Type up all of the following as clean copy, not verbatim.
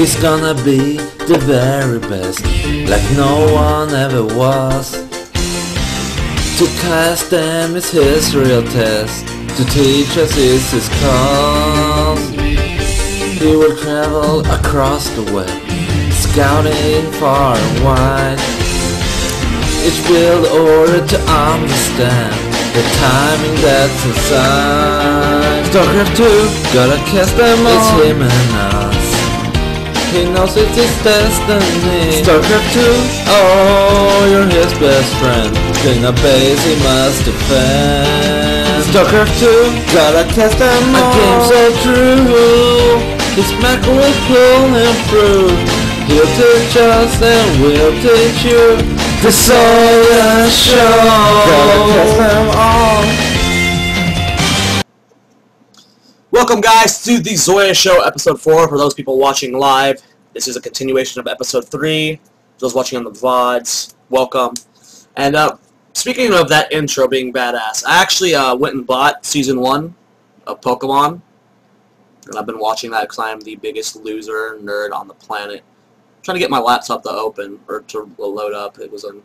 He's gonna be the very best, like no one ever was. To cast them is his real test, to teach us is his cause. He will travel across the web, scouting far and wide. Each build order to understand the timing that's inside. StarCraft 2, gotta cast them all. It's him and us. He knows it's his destiny. StarCraft 2, oh, you're his best friend. Clean up base he must defend. StarCraft 2, gotta cast them all. A game so true. His macro will pull him through. He'll teach us and we'll teach you. The Zoia Show. Gotta cast them all. Welcome guys to the Zoia Show, episode 4. For those people watching live, this is a continuation of episode 3. For those watching on the VODs, welcome. And speaking of that intro being badass, I actually went and bought Season 1 of Pokemon. And I've been watching that because I am the biggest loser nerd on the planet. I'm trying to get my laptop to open, or to load up. It was in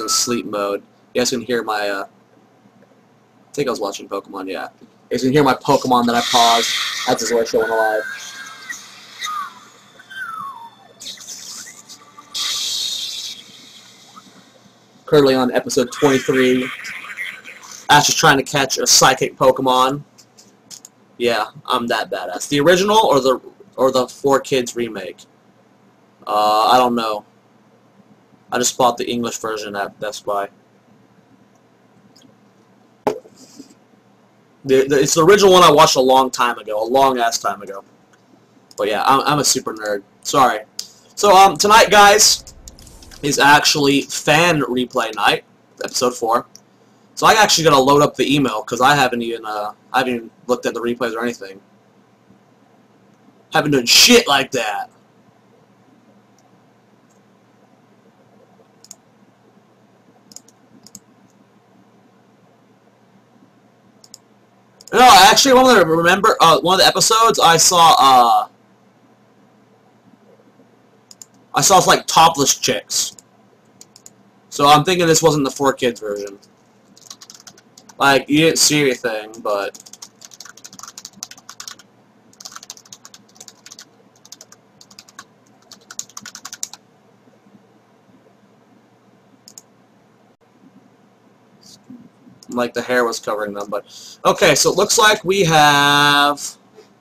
sleep mode. You guys can hear my I think I was watching Pokemon, yeah. You guys can hear my Pokemon that I paused. That's the Zoia Show on live. Currently on episode 23. Ash is trying to catch a psychic Pokemon. Yeah, I'm that badass. The original or the 4Kids remake? I don't know. I just bought the English version at Best Buy. It's the original one I watched a long time ago, a long-ass time ago. But yeah, I'm a super nerd. Sorry. So tonight, guys, is actually fan replay night, episode 4. So I actually gotta load up the email because I haven't even looked at the replays or anything. Haven't done shit like that. No, I actually want to remember one of the episodes I saw like topless chicks. So I'm thinking this wasn't the 4Kids version. Like, you didn't see anything, but like the hair was covering them. But okay, so it looks like we have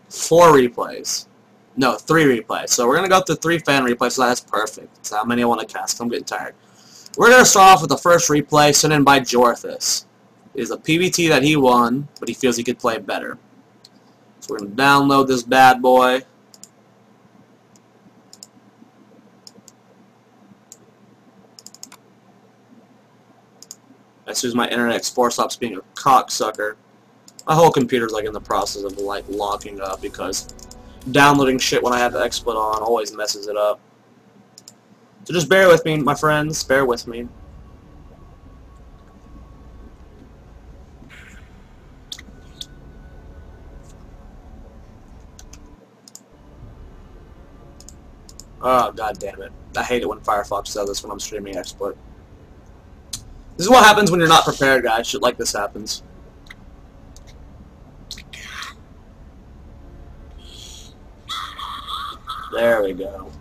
4 replays. No, 3 replays. So we're gonna go through 3 fan replays. So that's perfect. That's how many I want to cast. I'm getting tired. We're gonna start off with the first replay sent in by Jorthus. It is a PvT that he won, but he feels he could play better. So we're gonna download this bad boy. As soon as my Internet Explorer stops being a cocksucker, my whole computer's like in the process of like locking up because downloading shit when I have the XSplit on always messes it up. So just bear with me, my friends. Bear with me. Oh, god damn it. I hate it when Firefox does this when I'm streaming XSplit. This is what happens when you're not prepared, guys. Shit like this happens. There we go.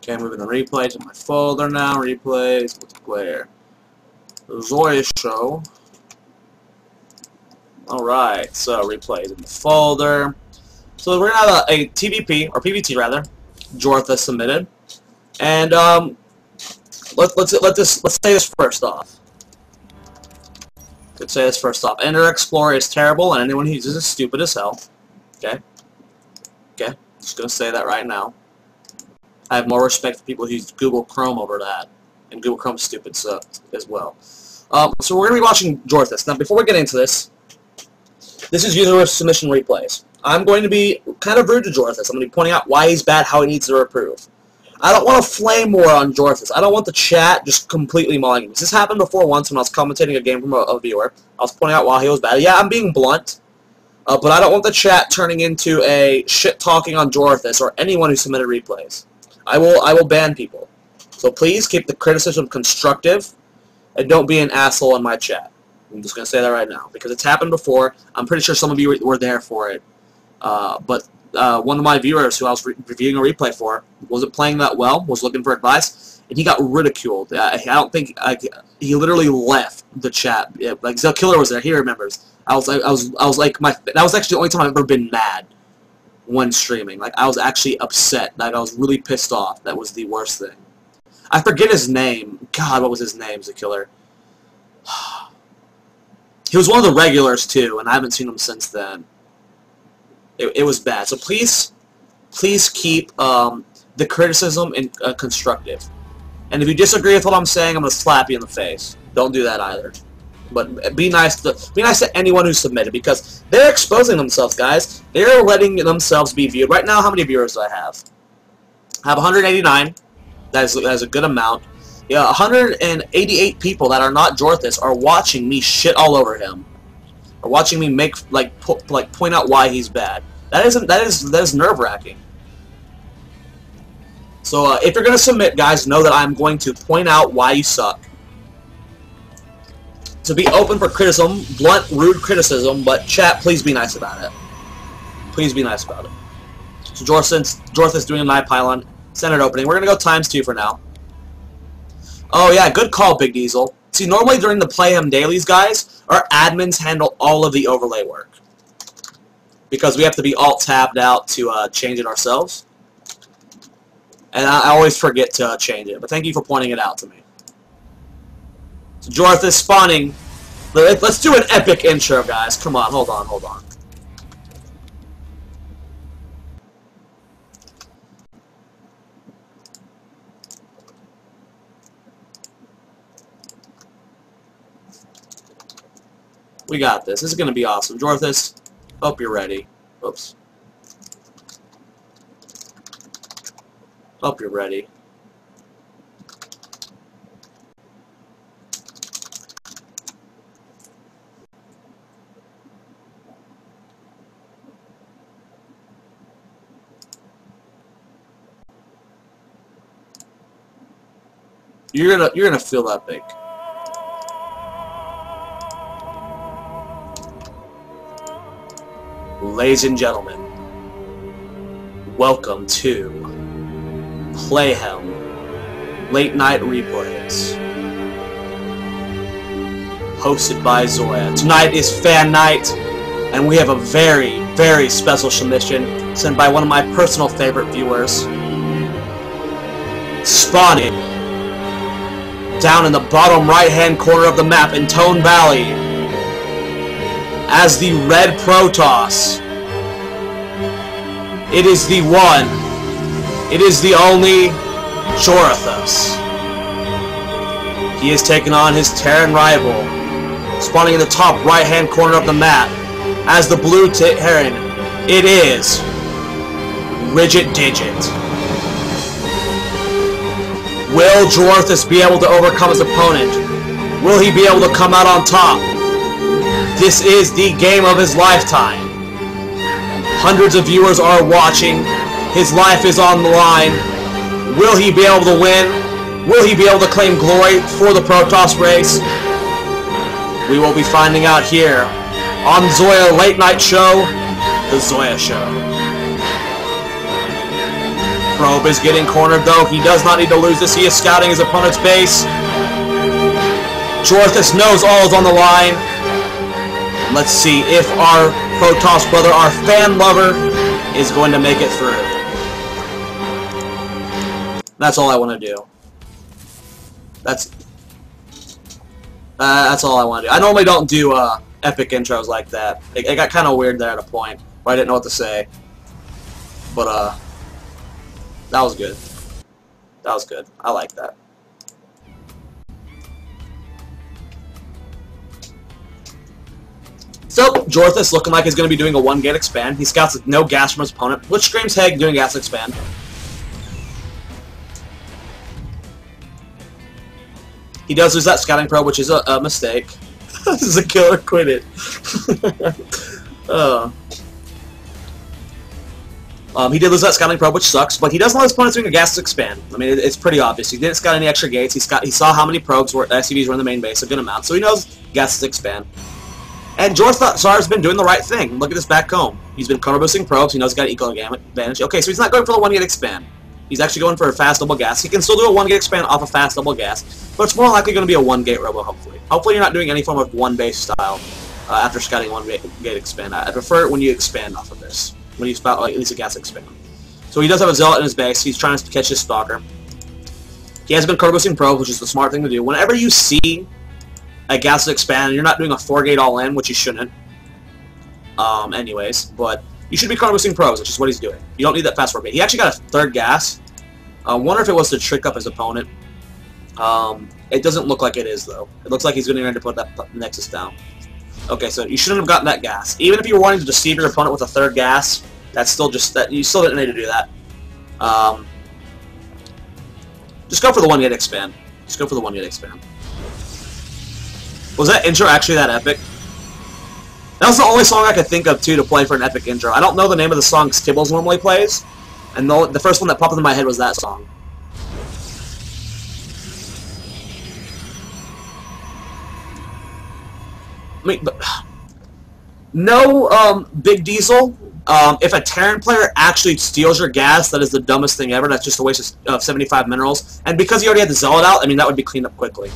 Okay, moving the replay to my folder now. Replays, multiplayer. The Zoia Show. Alright, so replays in the folder. So we're gonna have a TVP, or PVT rather, Jorthus submitted. And let's say this first off. Let's say this first off. Internet Explorer is terrible and anyone who uses it is stupid as hell. Okay? Okay, just gonna say that right now. I have more respect for people who use Google Chrome over that. And Google Chrome's stupid so, as well. So we're going to be watching Jorthus. Now, before we get into this, this is user submission replays. I'm going to be kind of rude to Jorthus. I'm going to be pointing out why he's bad, how he needs to improve. I don't want to flame war on Jorthus. I don't want the chat just completely mauling him. This happened before once when I was commentating a game from a viewer. I was pointing out why he was bad. Yeah, I'm being blunt. But I don't want the chat turning into a shit-talking on Jorthus or anyone who submitted replays. I will ban people. So please keep the criticism constructive and don't be an asshole in my chat. I'm just going to say that right now because it's happened before. I'm pretty sure some of you were there for it. But one of my viewers who I was reviewing a replay for wasn't playing that well, was looking for advice, and he got ridiculed. I don't think he literally left the chat. Yeah, like Zoia Killer was there, he remembers. I was like that was actually the only time I've ever been mad when streaming. Like I was actually upset. Like I was really pissed off. That was the worst thing. I forget his name. God, what was his name? Zoia Killer. He was one of the regulars too, and I haven't seen him since then. It was bad. So please keep the criticism constructive. And if you disagree with what I'm saying, I'm gonna slap you in the face. Don't do that either. But be nice to anyone who submitted because they're exposing themselves, guys. They're letting themselves be viewed. Right now, how many viewers do I have? I have 189. That is a good amount. Yeah, 188 people that are not Jorthus are watching me shit all over him. Or watching me make point out why he's bad. That is nerve-wracking. So if you're gonna submit, guys, know that I'm going to point out why you suck. To be open for criticism, blunt, rude criticism, but chat, please be nice about it. Please be nice about it. So Jorthus doing a knife pylon, center opening. We're gonna go ×2 for now. Oh yeah, good call, Big Diesel. See, normally during the Play Him dailies, guys, our admins handle all of the overlay work. Because we have to be alt-tabbed out to change it ourselves. And I always forget to change it, but thank you for pointing it out to me. So Jorthus spawning. Let's do an epic intro, guys. Come on, hold on. We got this. This is going to be awesome. Jorthus, hope you're ready. Oops. Hope you're ready. You're gonna feel epic. Ladies and gentlemen, welcome to Play Him Late Night Replays, hosted by Zoia. Tonight is fan night, and we have a very, very special submission sent by one of my personal favorite viewers, spawning down in the bottom right-hand corner of the map in Tone Valley as the Red Protoss. It is the one, it is the only Jorthus. He has taken on his Terran rival, spawning in the top right-hand corner of the map as the Blue Terran. It is Rigid Digit. Will Jorthus be able to overcome his opponent? Will he be able to come out on top? This is the game of his lifetime. Hundreds of viewers are watching. His life is on the line. Will he be able to win? Will he be able to claim glory for the Protoss race? We will be finding out here on Zoia Late Night Show, The Zoia Show. Probe is getting cornered though. He does not need to lose this. He is scouting his opponent's base. Jorthus knows all is on the line. Let's see if our Protoss brother, our fan lover, is going to make it through. That's all I want to do. That's all I want to do. I normally don't do epic intros like that. It got kind of weird there at a point where I didn't know what to say. But that was good. That was good. I like that. So, Jorthus looking like he's going to be doing a 1-gate expand. He scouts with no gas from his opponent, which screams Heg doing gas expand. He does lose that scouting probe, which is a mistake. This is a killer, quit it. He did lose that scouting probe, which sucks, but he doesn't let his opponent doing a gas expand. I mean, it's pretty obvious. He didn't scout any extra gates. He saw how many probes were SCVs were in the main base, a good amount, so he knows gas expand. And Zoia's been doing the right thing. Look at this back comb. He's been counter boosting probes. He knows he's got eco advantage. Okay, so he's not going for the 1-gate expand. He's actually going for a fast double gas. He can still do a 1-gate expand off a fast double gas, but it's more likely going to be a 1-gate robo, hopefully. Hopefully you're not doing any form of 1-base style after scouting 1-gate expand. I prefer it when you expand off of this, when you spout at least a gas expand. So he does have a Zealot in his base. He's trying to catch his Stalker. He has been counter boosting probes, which is the smart thing to do. Whenever you see a gas expand, and you're not doing a 4-gate all-in, which you shouldn't, anyways, but you should be counter boosting probes, which is what he's doing. You don't need that fast 4-gate. He actually got a 3rd gas. I wonder if it was to trick up his opponent. It doesn't look like it is, though. It looks like he's going to put that Nexus down. Okay, so you shouldn't have gotten that gas. Even if you were wanting to deceive your opponent with a 3rd gas, that's still just that you still didn't need to do that. Just go for the 1-gate expand. Just go for the 1-gate expand. Was that intro actually that epic? That was the only song I could think of, too, to play for an epic intro. I don't know the name of the song Skibbles normally plays, and the first one that popped into my head was that song. I mean, but no, Big Diesel. If a Terran player actually steals your gas, that is the dumbest thing ever. That's just a waste of 75 minerals. And because he already had the Zealot out, I mean, that would be cleaned up quickly.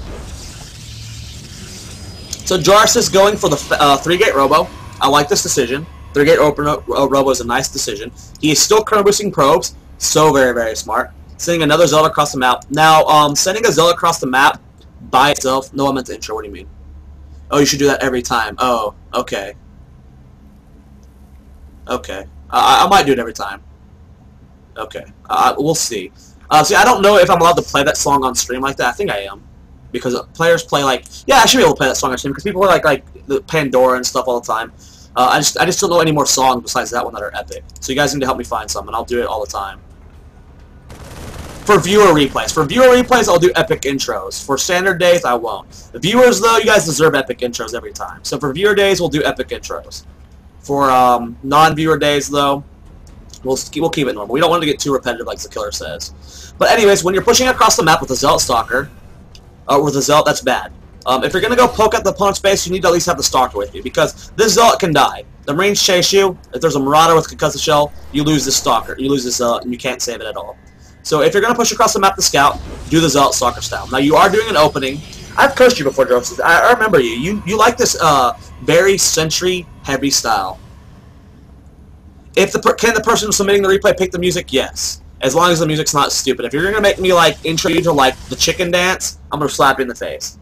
So Jarvis is going for the 3-gate robo. I like this decision. 3-gate robo is a nice decision. He is still counter boosting probes. So very, very smart. Sending another Zealot across the map. Now, sending a Zealot across the map by itself. No, I meant the intro. What do you mean? Oh, you should do that every time. Oh, okay. Okay. I might do it every time. Okay. We'll see. See, I don't know if I'm allowed to play that song on stream like that. I think I am. Because players play like... Yeah, I should be able to play that song on stream because people are like the Pandora and stuff all the time. I just don't know any more songs besides that one that are epic. So you guys need to help me find some, and I'll do it all the time. For viewer replays. For viewer replays, I'll do epic intros. For standard days, I won't. The viewers, though, you guys deserve epic intros every time. So for viewer days, we'll do epic intros. For non-viewer days, though, we'll keep it normal. We don't want to get too repetitive, like the killer says. But anyways, when you're pushing across the map with a Zealot Stalker, or with a Zealot, that's bad. If you're going to go poke at the opponent's base, you need to at least have the Stalker with you, because this Zealot can die. The Marines chase you. If there's a Marauder with Concussive Shell, you lose this Stalker. You lose this Zealot, and you can't save it at all. So if you're going to push across the map to scout, do the Zealot Stalker style. Now, you are doing an opening. I've coached you before, Joseph. I remember you. You like this very sentry-heavy style. If can the person submitting the replay pick the music? Yes. As long as the music's not stupid. If you're going to make me, like, intro you to, like, the chicken dance, I'm going to slap you in the face.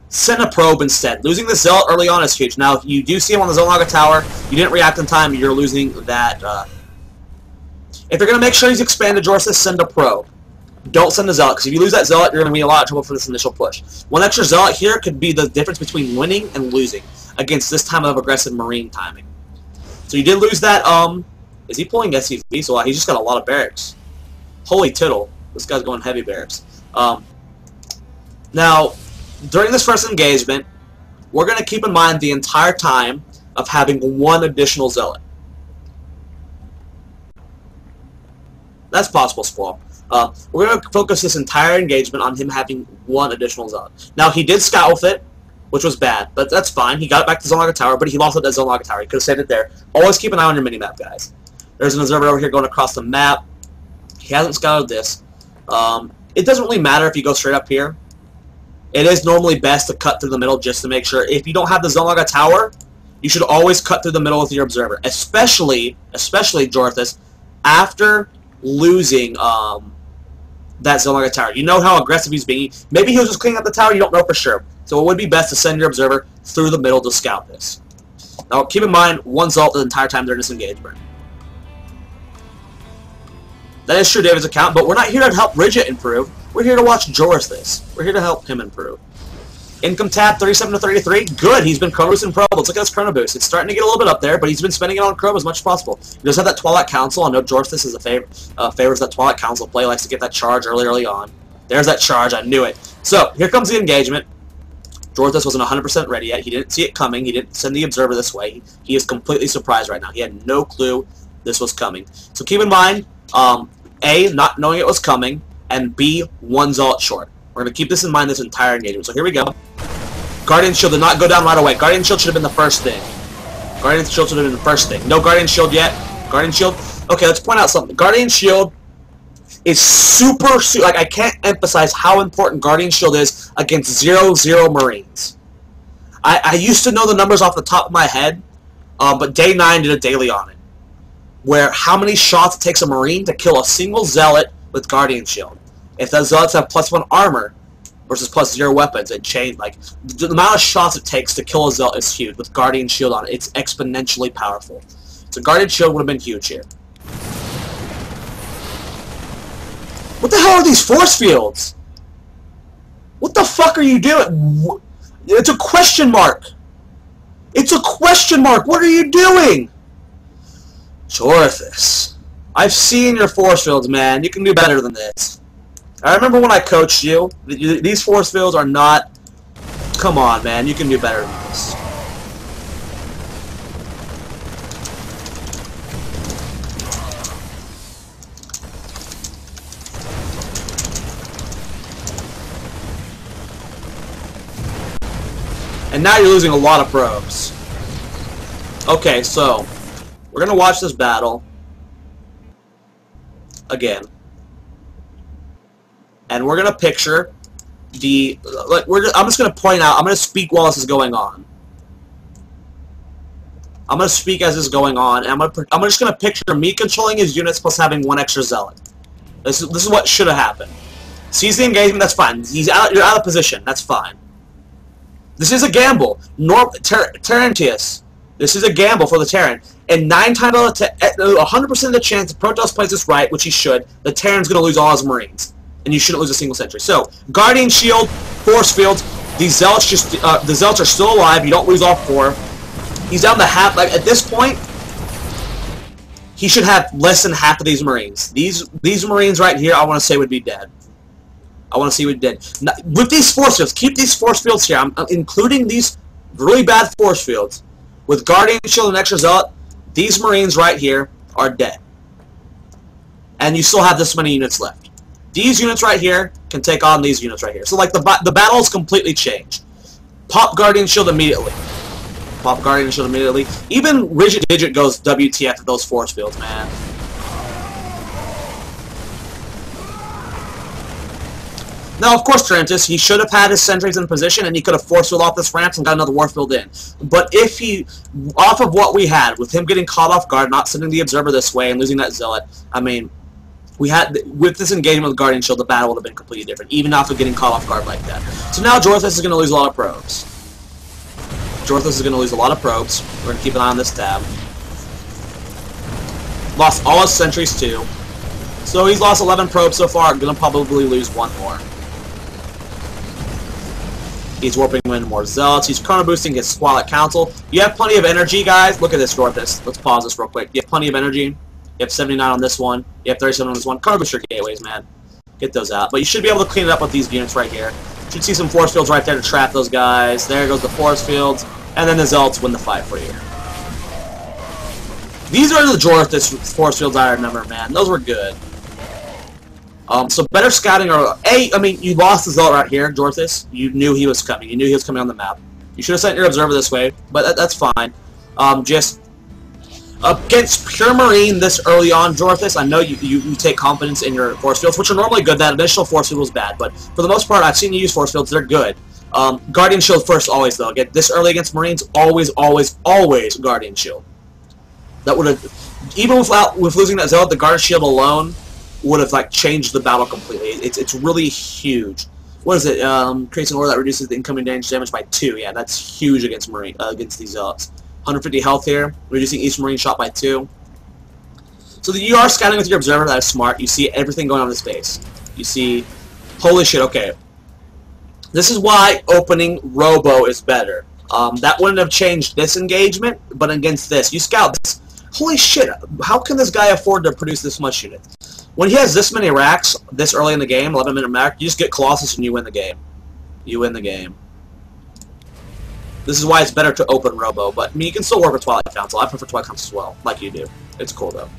Send a probe instead. Losing the Zealot early on is huge. Now, if you do see him on the Zonaga Tower, you didn't react in time, you're losing that. If you're going to make sure he's expanded, Jorthus, send a probe. Don't send a Zealot, because if you lose that Zealot, you're going to be in a lot of trouble for this initial push. One extra Zealot here could be the difference between winning and losing against this time of aggressive Marine timing. So you did lose that, is he pulling SCV? So he's just got a lot of barracks. Holy tittle. This guy's going heavy barracks. Now, during this first engagement, we're going to keep in mind the entire time of having one additional Zealot. That's possible, Squall. We're going to focus this entire engagement on him having one additional Zealot. Now, he did scout with it, which was bad, but that's fine. He got it back to Zonaga Tower, but he lost it at Zonaga Tower. He could have saved it there. Always keep an eye on your minimap, guys. There's an observer over here going across the map. He hasn't scouted this. It doesn't really matter if you go straight up here. It is normally best to cut through the middle just to make sure. If you don't have the Zonaga Tower, you should always cut through the middle with your observer. Especially Jorthus, after losing that Zonaga Tower. You know how aggressive he's being. Maybe he was just cleaning up the tower, you don't know for sure. So it would be best to send your observer through the middle to scout this. Now keep in mind, one Zealot the entire time during this engagement. That is true David's account, but we're not here to help Bridget improve. We're here to watch Jorthus. We're here to help him improve. Income tab, 37 to 33. Good. He's been chrono boosting probes. Look at his chrono boost. It's starting to get a little bit up there, but he's been spending it on chrono as much as possible. He does have that Twilight Council. I know Jorthus is favors that Twilight Council play. Likes to get that charge early on. There's that charge. I knew it. So here comes the engagement. Jorthus wasn't 100% ready yet. He didn't see it coming. He didn't send the observer this way. He is completely surprised right now. He had no clue this was coming. So keep in mind, A, not knowing it was coming, and B, one Zealot short. We're going to keep this in mind this entire engagement. So here we go. Guardian Shield did not go down right away. Guardian Shield should have been the first thing. Guardian Shield should have been the first thing. No Guardian Shield yet. Guardian Shield. Okay, let's point out something. Guardian Shield is super, like, I can't emphasize how important Guardian Shield is against 0-0 Marines. I used to know the numbers off the top of my head, but Day 9 did a daily on it, where how many shots it takes a Marine to kill a single Zealot with Guardian Shield. If the Zealots have +1 armor versus +0 weapons, it changed. Like, the amount of shots it takes to kill a Zealot is huge. With Guardian Shield on it, it's exponentially powerful. So Guardian Shield would have been huge here. What the hell are these force fields? What the fuck are you doing? It's a question mark. It's a question mark. What are you doing? Jorthus, I've seen your force fields, man. You can do better than this. I remember when I coached you. These force fields are not... Come on, man. You can do better than this. And now you're losing a lot of probes. Okay, so we're gonna watch this battle again, and we're gonna picture the. I'm just gonna point out. I'm gonna speak while this is going on. I'm gonna speak as this is going on, and I'm just gonna picture me controlling his units plus having one extra zealot. This is what should have happened. Sees the engagement. That's fine. You're out of position. That's fine. This is a gamble. Terrentius. This is a gamble for the Terran. And 9 times out of 10, 100% of the chance if Protoss plays this right, which he should, the Terran's going to lose all his Marines. And you shouldn't lose a single sentry. So, Guardian Shield, Force Fields, these Zealots the Zealots are still alive. You don't lose all 4. He's down to half. Like, at this point, he should have less than half of these Marines. These Marines right here, I want to say would be dead. I want to see what he did. Now, with these force fields, keep these force fields here. I'm including these really bad force fields. With Guardian Shield and extra Zealot, these Marines right here are dead. And you still have this many units left. These units right here can take on these units right here. So, like, the battle's completely changed. Pop Guardian Shield immediately. Pop Guardian Shield immediately. Even Rigid Digit goes WTF at those force fields, man. Now, of course, Tarantus, he should have had his sentries in position, and he could have force field off this ramp and got another warfield in. But if he, off of what we had, with him getting caught off guard, not sending the observer this way, and losing that zealot, I mean, with this engagement with Guardian Shield, the battle would have been completely different, even after getting caught off guard like that. So now Jorthus is going to lose a lot of probes. Jorthus is going to lose a lot of probes. We're going to keep an eye on this tab. Lost all his sentries, too. So he's lost 11 probes so far, going to probably lose 1 more. He's warping in more zealots. He's chrono boosting his Twilight Council. You have plenty of energy, guys. Look at this, Jorthus. Let's pause this real quick. You have plenty of energy. You have 79 on this one. You have 37 on this one. Chrono boost your gateways, man. Get those out. But you should be able to clean it up with these units right here. Should see some force fields right there to trap those guys. There goes the force fields. And then the zealots win the fight for you. These are the Jorthus force fields I remember, man. Those were good. So better scouting, or I mean, you lost the Zealot right here, Jorthus. You knew he was coming. You knew he was coming on the map. You should have sent your observer this way, but that's fine. Just against pure Marine this early on, Jorthus, I know you take confidence in your force fields, which are normally good. That initial force field was bad, but for the most part, I've seen you use force fields. They're good. Guardian Shield first, always though. Get this early against Marines, always Guardian Shield. That would have, even with losing that Zealot, the Guardian Shield alone would have like changed the battle completely. It's really huge. What is it? Creates an aura that reduces the incoming damage by 2. Yeah, that's huge against against these Zealots. 150 health here, reducing each Marine shot by 2. So you are scouting with your observer. That is smart. You see everything going on in space. You see, holy shit. Okay, This is why opening Robo is better. That wouldn't have changed this engagement, but against this, you scout this. Holy shit, how can this guy afford to produce this much unit? When he has this many racks this early in the game, 11-minute rack, you just get Colossus and you win the game. You win the game. This is why it's better to open Robo, but I mean, you can still work with Twilight Council. I prefer Twilight Council as well, like you do. It's cool, though.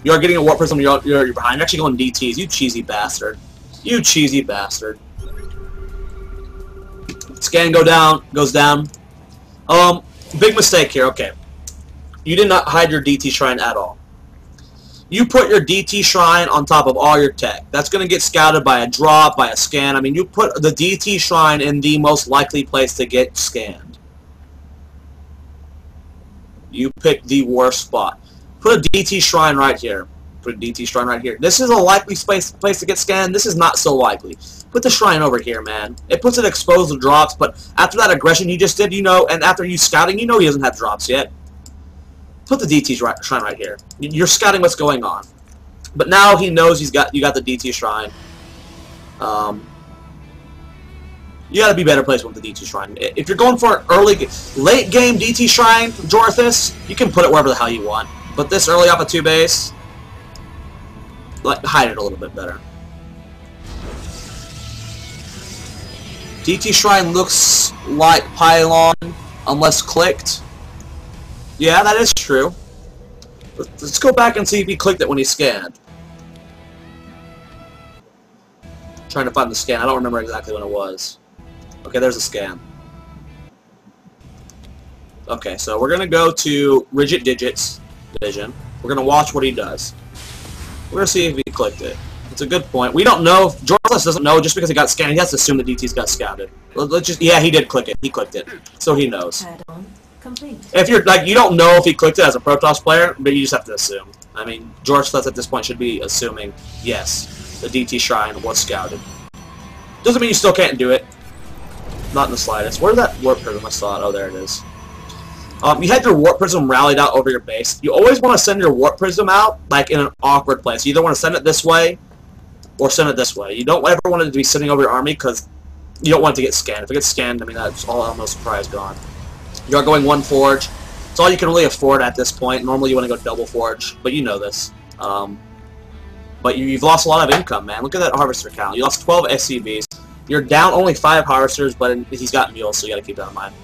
You are getting a Warp Prism, you're behind. You're actually going DTs, you cheesy bastard. You cheesy bastard. Scan goes down. Big mistake here, okay. You did not hide your DT Shrine at all. You put your DT Shrine on top of all your tech. That's going to get scouted by a drop, by a scan. I mean, you put the DT Shrine in the most likely place to get scanned. You picked the worst spot. Put a DT Shrine right here. Put a DT Shrine right here. This is a likely place to get scanned. This is not so likely. Put the Shrine over here, man. It puts it exposed to drops, but after that aggression he just did, you know, and after you scouting, you know he doesn't have drops yet. Put the DT Shrine right here. You're scouting what's going on. But now he knows you got the DT Shrine. You got to be better placed with the DT Shrine. If you're going for an late game DT Shrine, Jorthus, you can put it wherever the hell you want. But this early off a 2 base, hide it a little bit better. DT Shrine looks like Pylon, unless clicked. Yeah, that is true. Let's go back and see if he clicked it when he scanned. Trying to find the scan. I don't remember exactly when it was. Okay, there's a scan. Okay, so we're going to go to Rigid Digits Division. We're going to watch what he does. We're going to see if he clicked it. It's a good point. We don't know. Jorthus doesn't know just because he got scanned. He has to assume the DT's got scouted. Let's just, yeah, he did click it. He clicked it. So he knows. Complete. If you're like, you don't know if he clicked it as a Protoss player, but you just have to assume. I mean, Jorthus at this point should be assuming, yes, the DT Shrine was scouted. Doesn't mean you still can't do it. Not in the slightest. Where's that Warp Prism I saw? Oh, there it is. You had your Warp Prism rallied out over your base. You always want to send your Warp Prism out, like, in an awkward place. You either want to send it this way, or send it this way. You don't ever want it to be sitting over your army, because you don't want it to get scanned. If it gets scanned, I mean, that's all no surprise gone. You are going 1 Forge. It's all you can really afford at this point. Normally you want to go double Forge, but you know this. But you've lost a lot of income, man. Look at that Harvester count. You lost 12 SCVs. You're down only 5 Harvesters, but he's got Mules, so you got to keep that in mind.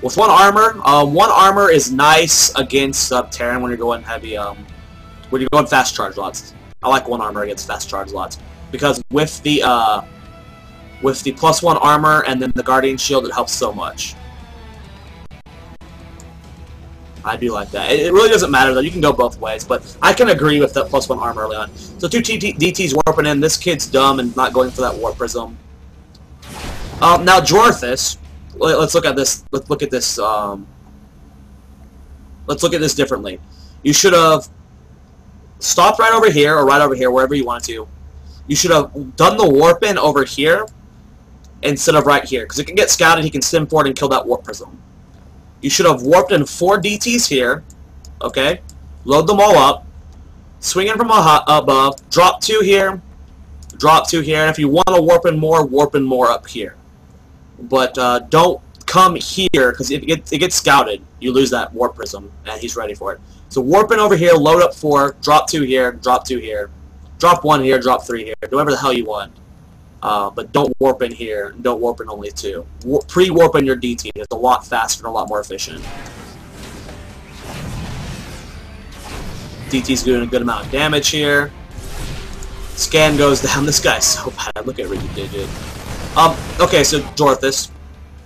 With 1 armor is nice against Terran when you're going heavy, when you're going fast charge lots. I like 1 armor against fast charge lots, because with the +1 armor and then the Guardian Shield, it helps so much. I do like that. It really doesn't matter, though. You can go both ways, but I can agree with that +1 armor early on. So 2 DTs warping in. This kid's dumb and not going for that Warp Prism. Now Jorthus, let's look at this. Let's look at this. Let's look at this differently. You should have stopped right over here or right over here, wherever you wanted to. You should have done the warp in over here instead of right here, because it can get scouted. He can sim forward and kill that Warp Prism. You should have warped in 4 DTs here, okay? Load them all up, swing in from above, drop 2 here, and if you want to warp in more up here. But don't come here, because if it gets scouted, you lose that Warp Prism, and he's ready for it. So warp in over here, load up 4, drop 2 here, drop 2 here, drop 1 here, drop 3 here, do whatever the hell you want. But don't warp in here, don't warp in only 2. Pre-warp in your DT. It's a lot faster and a lot more efficient. DT's doing a good amount of damage here. Scan goes down. This guy's so bad. Look at Rigid Digit. Okay, so Jorthus,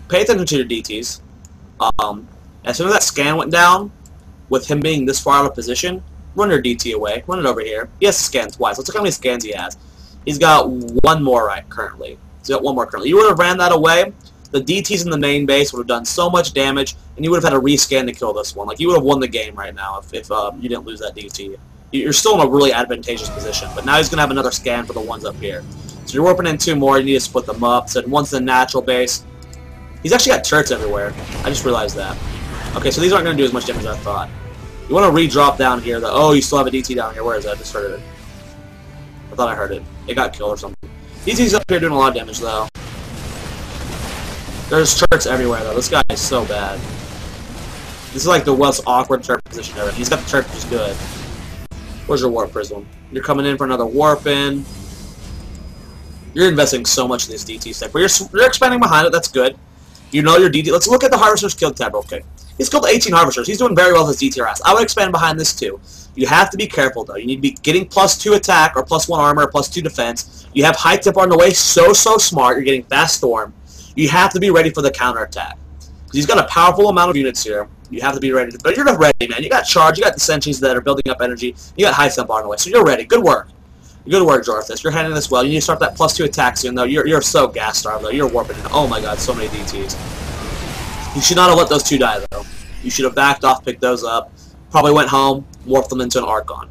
pay attention to your DTs. As soon as that scan went down, with him being this far out of position, run your DT away. Run it over here. He has to scan twice. Let's look how many scans he has. He's got 1 more right currently. He's got 1 more currently. You would have ran that away, the DTs in the main base would have done so much damage, and you would have had a rescan to kill this one. Like, you would have won the game right now if you didn't lose that DT. You're still in a really advantageous position, but now he's going to have another scan for the ones up here. So you're warping in 2 more, you need to split them up. So one's the natural base. He's actually got turrets everywhere. I just realized that. Okay, so these aren't going to do as much damage as I thought. You want to re-drop down here. Oh, you still have a DT down here. Where is it? I just heard it. I thought I heard it. It got killed or something. DT's up here doing a lot of damage, though. There's turrets everywhere, though. This guy is so bad. This is like the most awkward turret position ever. He's got the turret, which is good. Where's your warp prism? You're coming in for another warp in. You're investing so much in this DT stack, but you're expanding behind it. That's good. You know your DT. Let's look at the Harvester's kill tab real quick. He's killed 18 Harvesters. He's doing very well with his DTRS. I would expand behind this too. You have to be careful though. You need to be getting +2 attack or +1 armor or +2 defense. You have high tip on the way. So smart. You're getting fast storm. You have to be ready for the counter attack. He's got a powerful amount of units here. You have to be ready. But you're not ready, man. You got charge. You got the sentries that are building up energy. You got high temp on the way. So you're ready. Good work. Good work, Jorthus. You're handling this well. You need to start that +2 attack soon, though. You're so gas starved, though. You're warping in. Oh my god, so many DTs. You should not have let those two die, though. You should have backed off, picked those up. Probably went home, morphed them into an Archon.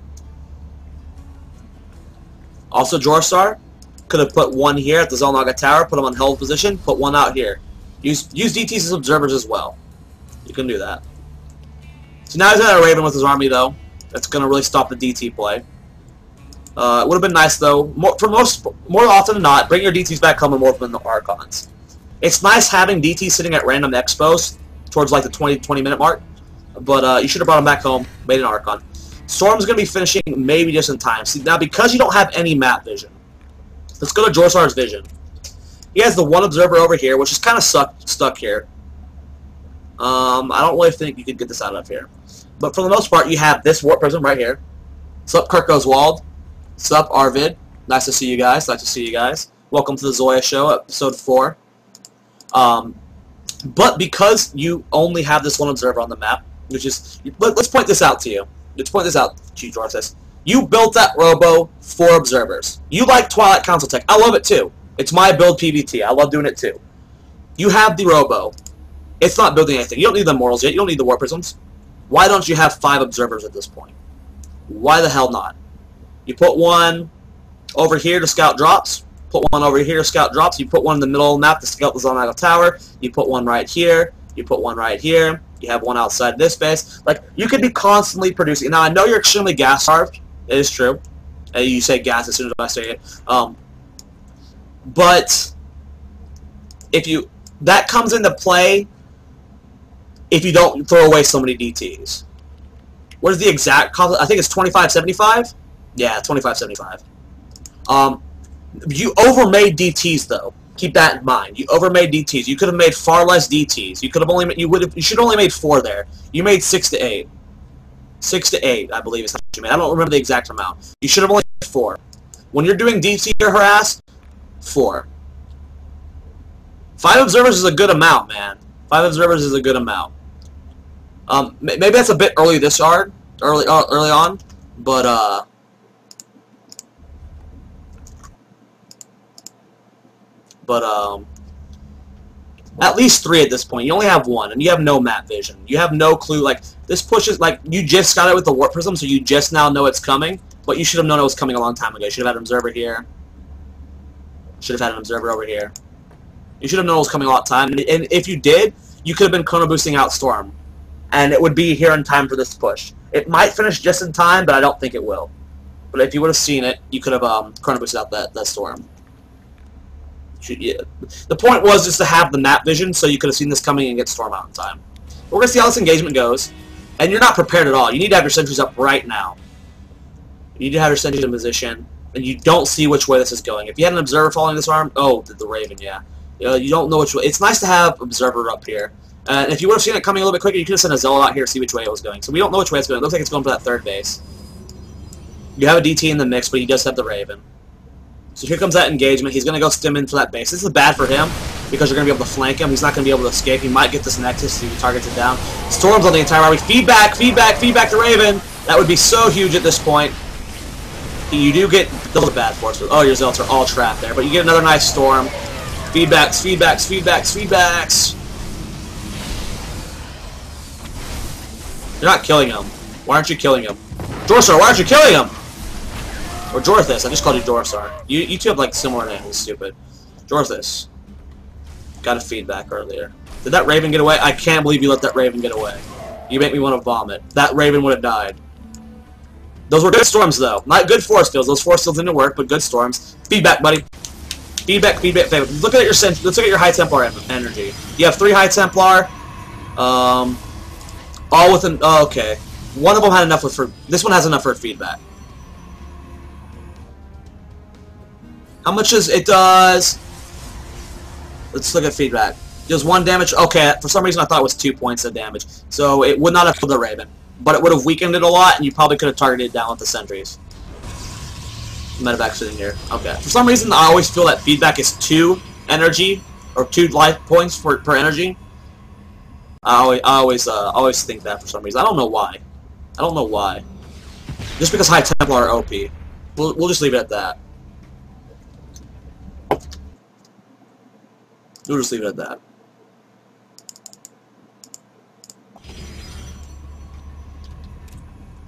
Also, Jorstar could have put one here at the Zelnaga Tower, put them on held position, put one out here. Use DTs as observers as well. You can do that. So now he's got a Raven with his army, though. That's going to really stop the DT play. It would have been nice, though. More often than not, bring your DTs back home and morph them into Archons. It's nice having DTs sitting at random expos towards like the 20-minute mark, but you should have brought them back home, made an Archon. Storm's going to be finishing maybe just in time. See, now, because you don't have any map vision, let's go to Jorstar's vision. He has the one observer over here, which is kind of stuck here. I don't really think you could get this out of here. But for the most part, you have this warp prism right here. Sup, Kirk Oswald. Sup, Arvid. Nice to see you guys. Nice to see you guys. Welcome to the Zoia Show, episode 4. But because you only have this one observer on the map, which is... Let's point this out to you. Let's point this out to you, Jorthus. You built that robo for observers. You like Twilight Council Tech. I love it too. It's my build PvT. I love doing it too. You have the robo. It's not building anything. You don't need the mortals yet. You don't need the warp prisms. Why don't you have 5 observers at this point? Why the hell not? You put one over here to scout drops. Put one over here to scout drops. You put one in the middle of the map to scout the Zelnaga Tower. You put one right here. You put one right here. You have one outside this base. Like, you could be constantly producing. Now, I know you're extremely gas starved. It is true. You say gas as soon as I say it. But if you... That comes into play if you don't throw away so many DTs. What is the exact cost? I think it's 25.75? Yeah, 25.75. You overmade DTs though. Keep that in mind. You overmade DTs. You could have made far less DTs. You could have only you should have only made 4 there. You made 6 to 8. 6 to 8, I believe is how much you made. I don't remember the exact amount. You should have only made 4. When you're doing DT or harass, 4. 5 observers is a good amount, man. 5 observers is a good amount. Maybe that's a bit early this yard, early on, but at least 3 at this point. You only have 1, and you have no map vision. You have no clue. Like, this pushes, like, you just got it with the warp prism, so you just now know it's coming, but you should have known it was coming a long time ago. You should have had an observer here. Should have had an observer over here. You should have known it was coming a lot of time, and if you did, you could have been chrono boosting out Storm, and it would be here in time for this push. It might finish just in time, but I don't think it will. But if you would have seen it, you could have chrono boosted out that Storm. Yeah. The point was just to have the map vision, so you could have seen this coming and get Storm out in time. We're going to see how this engagement goes, and you're not prepared at all. You need to have your sentries up right now. You need to have your sentries in position, and you don't see which way this is going. If you had an observer following this arm, oh, the Raven, yeah. You don't know which way. It's nice to have observer up here. And if you would have seen it coming a little bit quicker, you could have sent a Zola out here to see which way it was going. So we don't know which way it's going. It looks like it's going for that 3rd base. You have a DT in the mix, but he does have the Raven. So here comes that engagement. He's going to go stim in for that base. This is bad for him because you're going to be able to flank him. He's not going to be able to escape. He might get this Nexus if he targets it down. Storms on the entire army. Feedback, feedback, feedback to Raven. That would be so huge at this point. You do get those are bad forces. Oh, your Zealots are all trapped there. But you get another nice Storm. Feedbacks, feedbacks, feedbacks, feedbacks. You're not killing him. Why aren't you killing him? Jorstar, why aren't you killing him? Or Jorthus, I just called you Jorstar. You two have like similar names, stupid. Jorthus. Got a feedback earlier. Did that Raven get away? I can't believe you let that Raven get away. You make me want to vomit. That Raven would have died. Those were good storms though. Not good force fields. Those force fields didn't work, but good storms. Feedback, buddy. Feedback, feedback, feedback. Look at let's look at your High Templar energy. You have 3 High Templar. All within. Oh, okay. One of them had enough for. This one has enough for feedback. How much does it does? Let's look at feedback. Deals 1 damage. Okay, for some reason I thought it was 2 points of damage. So it would not have killed the Raven, but it would have weakened it a lot, and you probably could have targeted it down with the sentries. Medevac sitting here. Okay. For some reason, I always feel that feedback is 2 energy or 2 life points per energy. I always think that for some reason. I don't know why. I don't know why. Just because High Templar are OP. We'll just leave it at that. We'll just leave it at that.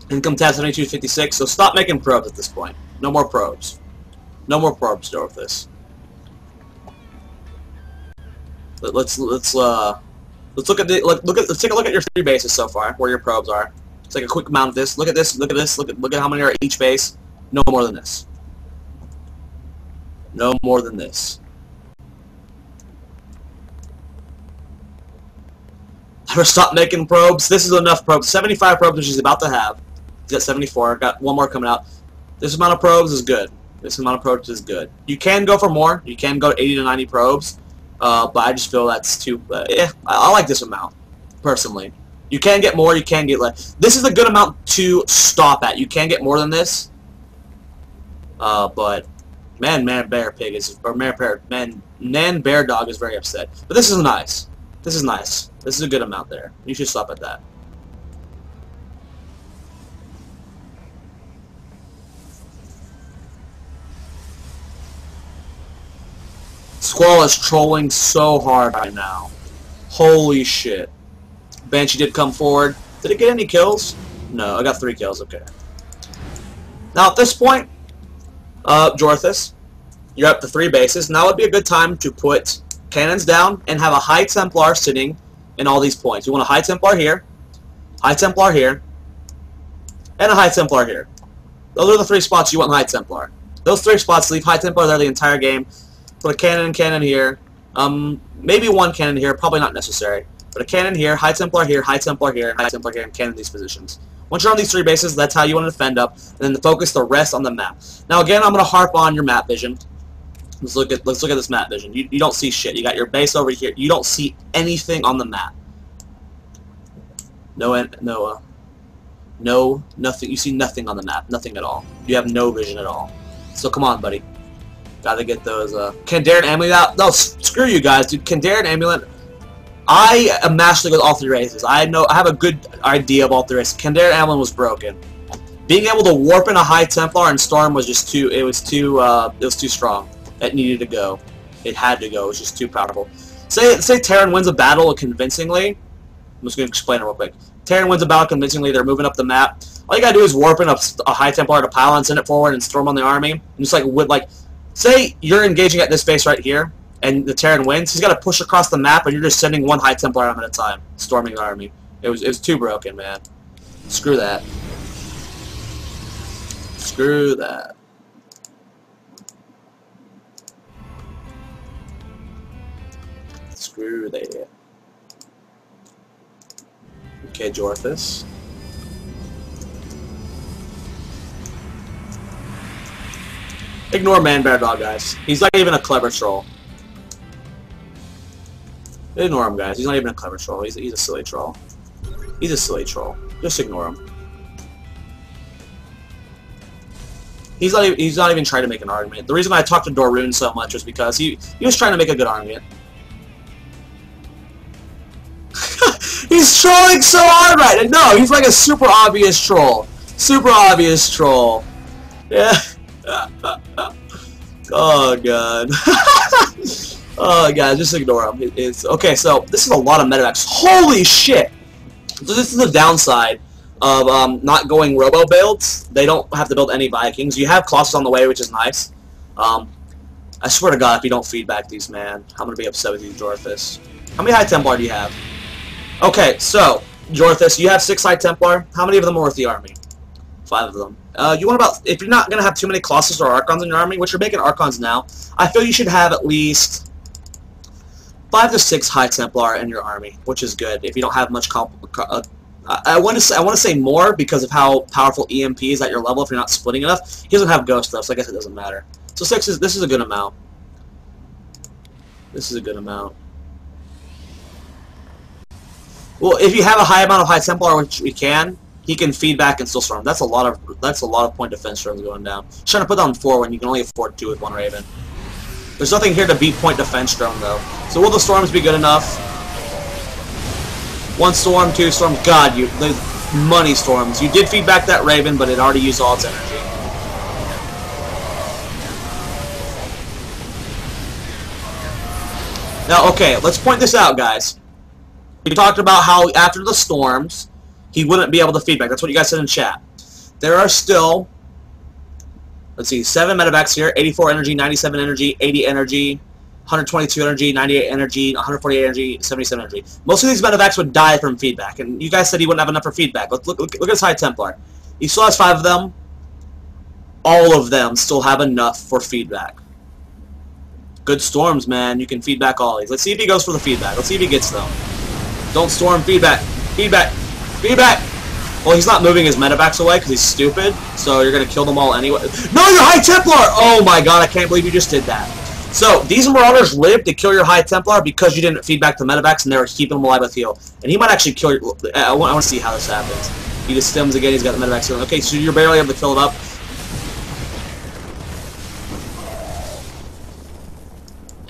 Income tax 7256. So stop making probes at this point. No more probes. No more probes to with this. Let's look at let's take a look at your 3 bases so far, where your probes are. Let's take a quick amount of this. Look at this. Look at this. Look at how many are at each base. No more than this. No more than this. Never stop making probes. This is enough probes. 75 probes, which he's about to have. He's got 74. Got 1 more coming out. This amount of probes is good. This amount of probes is good. You can go for more. You can go 80 to 90 probes. But I just feel that's too... yeah, I like this amount, personally. You can get more, you can get less. This is a good amount to stop at. You can get more than this. But... Man, bear pig is... Or man, bear dog is very upset. But this is nice. This is nice. This is a good amount there. You should stop at that. Squall is trolling so hard right now. Holy shit. Banshee did come forward. Did it get any kills? No, I got 3 kills. Okay. Now at this point, Jorthus, you're up to 3 bases. Now would be a good time to put cannons down and have a High Templar sitting in all these points. You want a High Templar here, High Templar here, and a High Templar here. Those are the 3 spots you want High Templar. Those 3 spots, leave High Templar there the entire game. Put a cannon here. Maybe 1 cannon here, probably not necessary. But a cannon here, High Templar here, High Templar here, High Templar here, and cannon in these positions. Once you're on these 3 bases, that's how you want to defend up, and then focus the rest on the map. Now again, I'm going to harp on your map vision. Let's look at this map vision. You don't see shit. You got your base over here. You don't see anything on the map. No, nothing. You see nothing on the map. Nothing at all. You have no vision at all. So come on, buddy. Gotta get those, Kandar and Amulet out. No, screw you guys, dude. Kandar and Amulet. I am masterly with all 3 races. I have a good idea of all 3 races. Kandar and Amulet was broken. Being able to warp in a High Templar and Storm was just too, it was too strong. It needed to go. It had to go. It was just too powerful. Say Terran wins a battle convincingly. I'm just going to explain it real quick. Terran wins a battle convincingly. They're moving up the map. All you gotta do is warp in a High Templar to pile and send it forward and storm on the army. And just say you're engaging at this base right here, and the Terran wins. He's got to push across the map, and you're just sending 1 High Templar at a time, storming the army. It was too broken, man. Screw that. Screw that. Screw that. Okay, Jorthus. Ignore Man Bear Dog, guys. He's not even a clever troll. Ignore him, guys. He's not even a clever troll. He's a silly troll. He's a silly troll. Just ignore him. He's not even trying to make an argument. The reason I talked to Dorun so much was because he was trying to make a good argument. He's trolling so hard right now. No, he's like a super obvious troll. Super obvious troll. Yeah. Oh god. Oh god, just ignore him. It's okay. So this is a lot of medevacs. Holy shit! So this is the downside of not going robo builds. They don't have to build any Vikings. You have Colossus on the way, which is nice. I swear to God, if you don't feedback these, man, I'm gonna be upset with you, Jorthus. How many High Templar do you have? Okay, so Jorthus, you have 6 High Templar. How many of them are with the army? 5 of them. You want about, if you're not going to have too many Colossus or Archons in your army, which you're making Archons now, I feel you should have at least 5 to 6 High Templar in your army, which is good. If you don't have much I want to say more because of how powerful EMP is at your level. If you're not splitting enough, he doesn't have Ghost though, so I guess it doesn't matter. So 6 is, this is a good amount. This is a good amount. Well, if you have a high amount of High Templar, which we can, he can feed back and still storm. That's a lot of point defense storms going down. Just trying to put down 4 when you can only afford 2 with 1 Raven. There's nothing here to beat point defense storm though. So will the storms be good enough? 1 storm, 2 storm. God, the money storms. You did feed back that Raven, but it already used all its energy. Now, okay, let's point this out, guys. We talked about how after the storms, he wouldn't be able to feedback. That's what you guys said in chat. There are still, let's see, 7 medevacs here, 84 energy, 97 energy, 80 energy, 122 energy, 98 energy, 148 energy, 77 energy. Most of these medevacs would die from feedback, and you guys said he wouldn't have enough for feedback. Look at his High Templar. He still has 5 of them. All of them still have enough for feedback. Good storms, man. You can feedback all these. Let's see if he goes for the feedback. Let's see if he gets them. Don't storm. Feedback. Feedback. Feedback. Well, he's not moving his medevacs away because he's stupid, so you're going to kill them all anyway. No, your High Templar! Oh my god, I can't believe you just did that. So, these Marauders lived to kill your High Templar because you didn't feed back the medevacs and they were keeping them alive with heal. And he might actually kill your... I want to see how this happens. He just stims again, he's got the medevacs healing. Okay, so you're barely able to kill it up.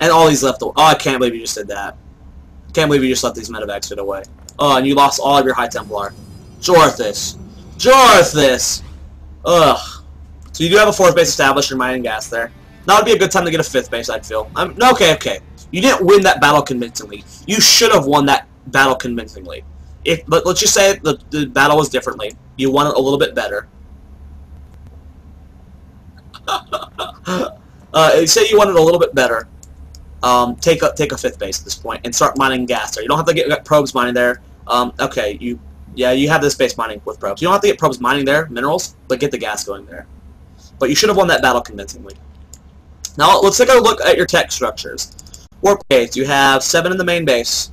And all these left... Oh, I can't believe you just did that. Can't believe you just let these medevacs get away. Oh, and you lost all of your High Templar. Jorthus. Jorthus! Ugh. So you do have a 4th base established, you're mining gas there. Now would be a good time to get a 5th base, I'd feel. Okay. You didn't win that battle convincingly. You should have won that battle convincingly. But let's just say the battle was differently. You won it a little bit better. Say you won it a little bit better. Take a 5th base at this point and start mining gas there. You don't have to get probes mining there. Okay, you have this base mining with probes. You don't have to get probes mining there, minerals, but get the gas going there. But you should have won that battle convincingly. Now let's take a look at your tech structures. Warp gates. You have 7 in the main base,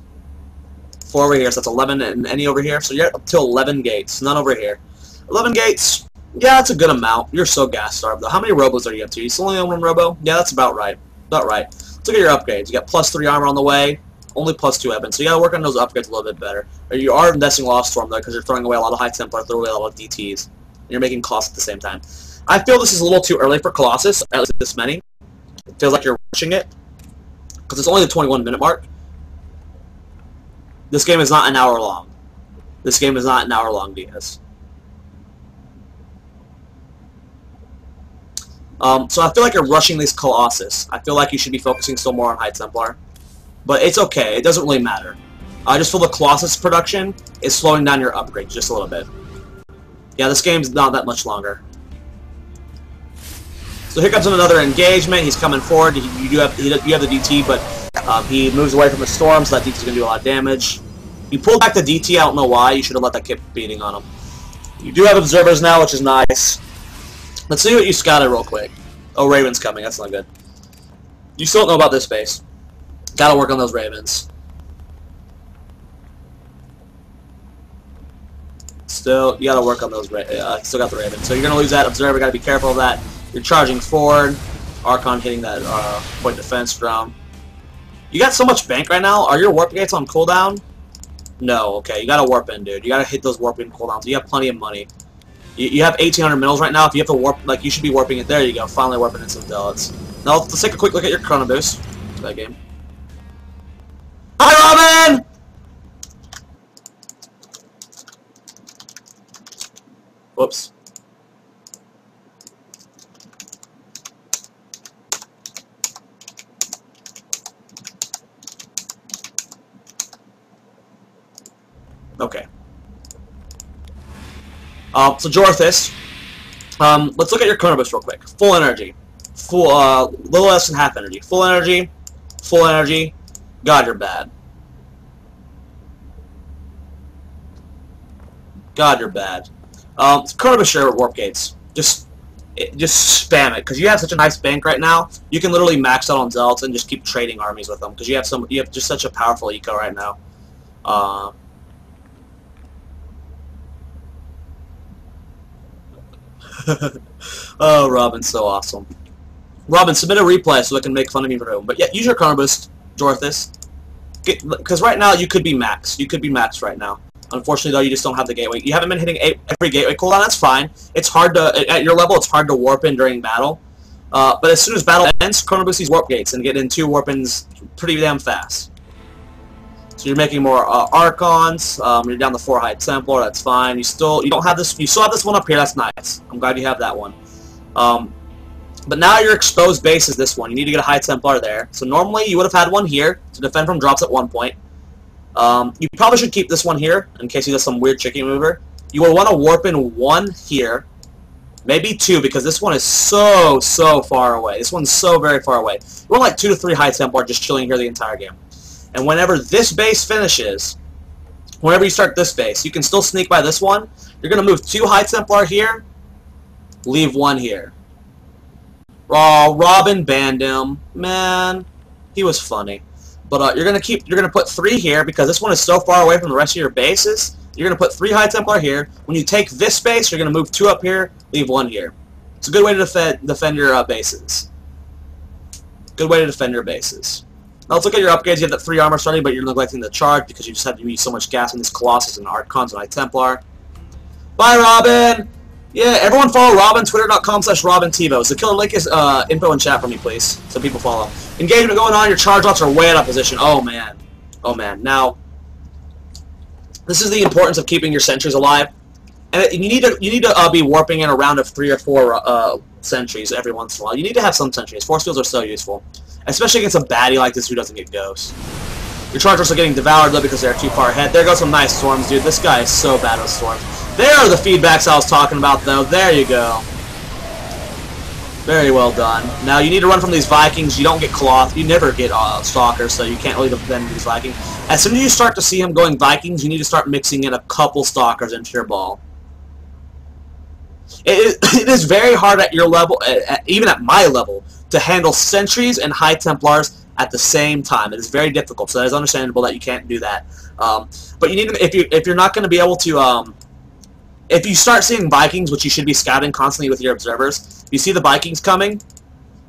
4 over here, so that's 11 and any over here. So you're up to 11 gates. None over here. 11 gates. Yeah, that's a good amount. You're so gas starved though. How many robos are you up to? You still only on 1 robo? Yeah, that's about right. About right. Let's look at your upgrades. You got +3 armor on the way, only +2 weapons. So you gotta work on those upgrades a little bit better. Or you are investing Lost Storm though, because you're throwing away a lot of High Templar, throwing away a lot of DTs. And you're making Colossus at the same time. I feel this is a little too early for Colossus, at least this many. It feels like you're rushing it, because it's only the 21-minute mark. This game is not an hour long. This game is not an hour long, Diaz. So I feel like you're rushing these Colossus. I feel like you should be focusing still more on High Templar. But it's okay. It doesn't really matter. I just feel the Colossus production is slowing down your upgrades just a little bit. Yeah, this game's not that much longer. So here comes another engagement. He's coming forward. You have the DT, but he moves away from the storm, so that DT's going to do a lot of damage. You pulled back the DT. I don't know why. You should have let that keep beating on him. You do have observers now, which is nice. Let's see what you scouted real quick. Oh, Raven's coming. That's not good. You still don't know about this base. Gotta work on those Ravens. Still, you gotta work on those. Still got the Ravens. So you're gonna lose that observer. Gotta be careful of that. You're charging forward. Archon hitting that point defense drum. You got so much bank right now. Are your warp gates on cooldown? No. Okay, you gotta warp in, dude. You gotta hit those warping cooldowns. You have plenty of money. You have 1,800 mils right now. If you have to warp, like, you should be warping it. There you go. Finally warping in some delegates. Now let's take a quick look at your Chrono Boost. That game. Hi, Robin! Whoops. Okay. So Jorthus, let's look at your Chrono Boost real quick. Full energy. Little less than half energy. Full energy. Full energy. God, you're bad. God, you're bad. Chrono Boost share with warp gates. just spam it, because you have such a nice bank right now. You can literally max out on zealots and just keep trading armies with them, because you have just such a powerful eco right now. Oh, Robin's so awesome. Robin, submit a replay so I can make fun of me for him. But yeah, use your Chrono Boost, Dorthus. Because right now you could be maxed. You could be maxed right now. Unfortunately, though, you just don't have the gateway. You haven't been hitting every gateway cooldown. That's fine. It's hard to, at your level, it's hard to warp in during battle. But as soon as battle ends, Chrono Boost these warp gates and get in 2 warp-ins pretty damn fast. So you're making more Archons. You're down to 4 High Templar. That's fine. You don't have this. You still have this one up here. That's nice. I'm glad you have that one. But now your exposed base is this one. You need to get a High Templar there. So normally you would have had one here to defend from drops at one point. You probably should keep this one here in case he does some weird chicken mover. You will want to warp in 1 here, maybe 2, because this one is so far away. This one's so very far away. You want like 2 to 3 High Templar just chilling here the entire game. And whenever this base finishes, whenever you start this base, you can still sneak by this one. You're going to move 2 High Templar here, leave 1 here. Oh, Robin banned him. Man, he was funny. But you're gonna put 3 here because this one is so far away from the rest of your bases. You're gonna put 3 High Templar here. When you take this base, you're gonna move 2 up here, leave 1 here. It's a good way to defend your bases. Good way to defend your bases. Now let's look at your upgrades. You have that 3 armor starting, but you're neglecting the charge because you just have to use so much gas on these Colossus and Archons and High Templar. Bye, Robin! Yeah, everyone follow Robin, twitter.com/RobinTivo. The killer link is info in chat for me, please, so people follow. Engagement going on, your charge lots are way out of position. Oh, man. Oh, man. Now, this is the importance of keeping your sentries alive. And you need to be warping in a round of 3 or 4 sentries every once in a while. You need to have some sentries. Force fields are so useful, especially against a baddie like this who doesn't get ghosts. Your chargers are getting devoured, though, because they're too far ahead. There goes some nice storms, dude. This guy is so bad with storms. There are the feedbacks I was talking about, though. There you go. Very well done. Now, you need to run from these Vikings. You don't get cloth. You never get Stalkers, so you can't really defend these Vikings. As soon as you start to see him going Vikings, you need to start mixing in a couple Stalkers into your ball. It is very hard at your level, even at my level, to handle sentries and High Templars at the same time. It is very difficult, so that is understandable that you can't do that. But you need to, if you're not going to be able to, if you start seeing Vikings, which you should be scouting constantly with your observers, if you see the Vikings coming,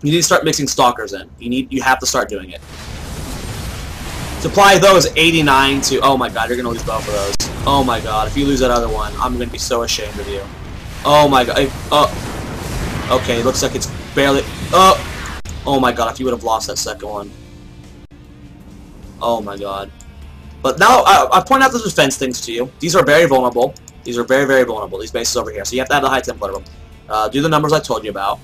you need to start mixing Stalkers in. You have to start doing it. Supply those 89 to, oh my god, you're going to lose both of those. Oh my god, if you lose that other one, I'm going to be so ashamed of you. Oh my god, okay, looks like it's barely, oh my god, if you would have lost that second one. Oh my god. But now, I point out the defense things to you. These are very vulnerable. These are very, very vulnerable, these bases over here. So you have to have the High Templar of them. Do the numbers I told you about.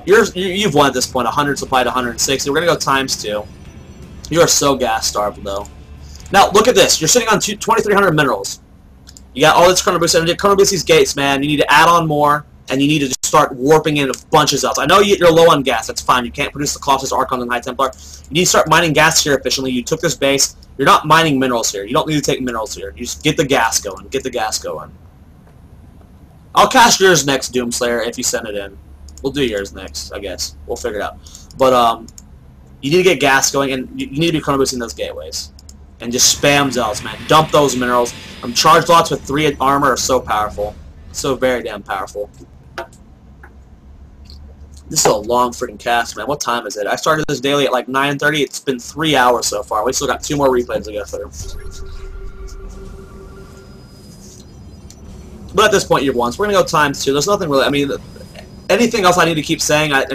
You've won at this point. 100 supplied to 160. We're going to go times 2. You are so gas-starved, though. Now, look at this. You're sitting on 2,300 minerals. You got all this Chrono Boost energy. Chrono Boost these gates, man. You need to add on more, and you need to just start warping in bunches of. I know you're low on gas. That's fine. You can't produce the Colossus, Archon, and High Templar. You need to start mining gas here efficiently. You took this base. You're not mining minerals here. You don't need to take minerals here. You just get the gas going. Get the gas going. I'll cast yours next, Doomslayer, if you send it in. We'll do yours next, I guess. We'll figure it out. But, you need to get gas going, and you need to be Chrono Boosting those gateways. And just spam zealots, man. Dump those minerals. Charge lots with 3 armor are so powerful. So very damn powerful. This is a long freaking cast, man. What time is it? I started this daily at like 9:30. It's been 3 hours so far. We still got 2 more replays to go through. But at this point, you've won. So we're going to go times 2. There's nothing really... I mean, anything else I need to keep saying, I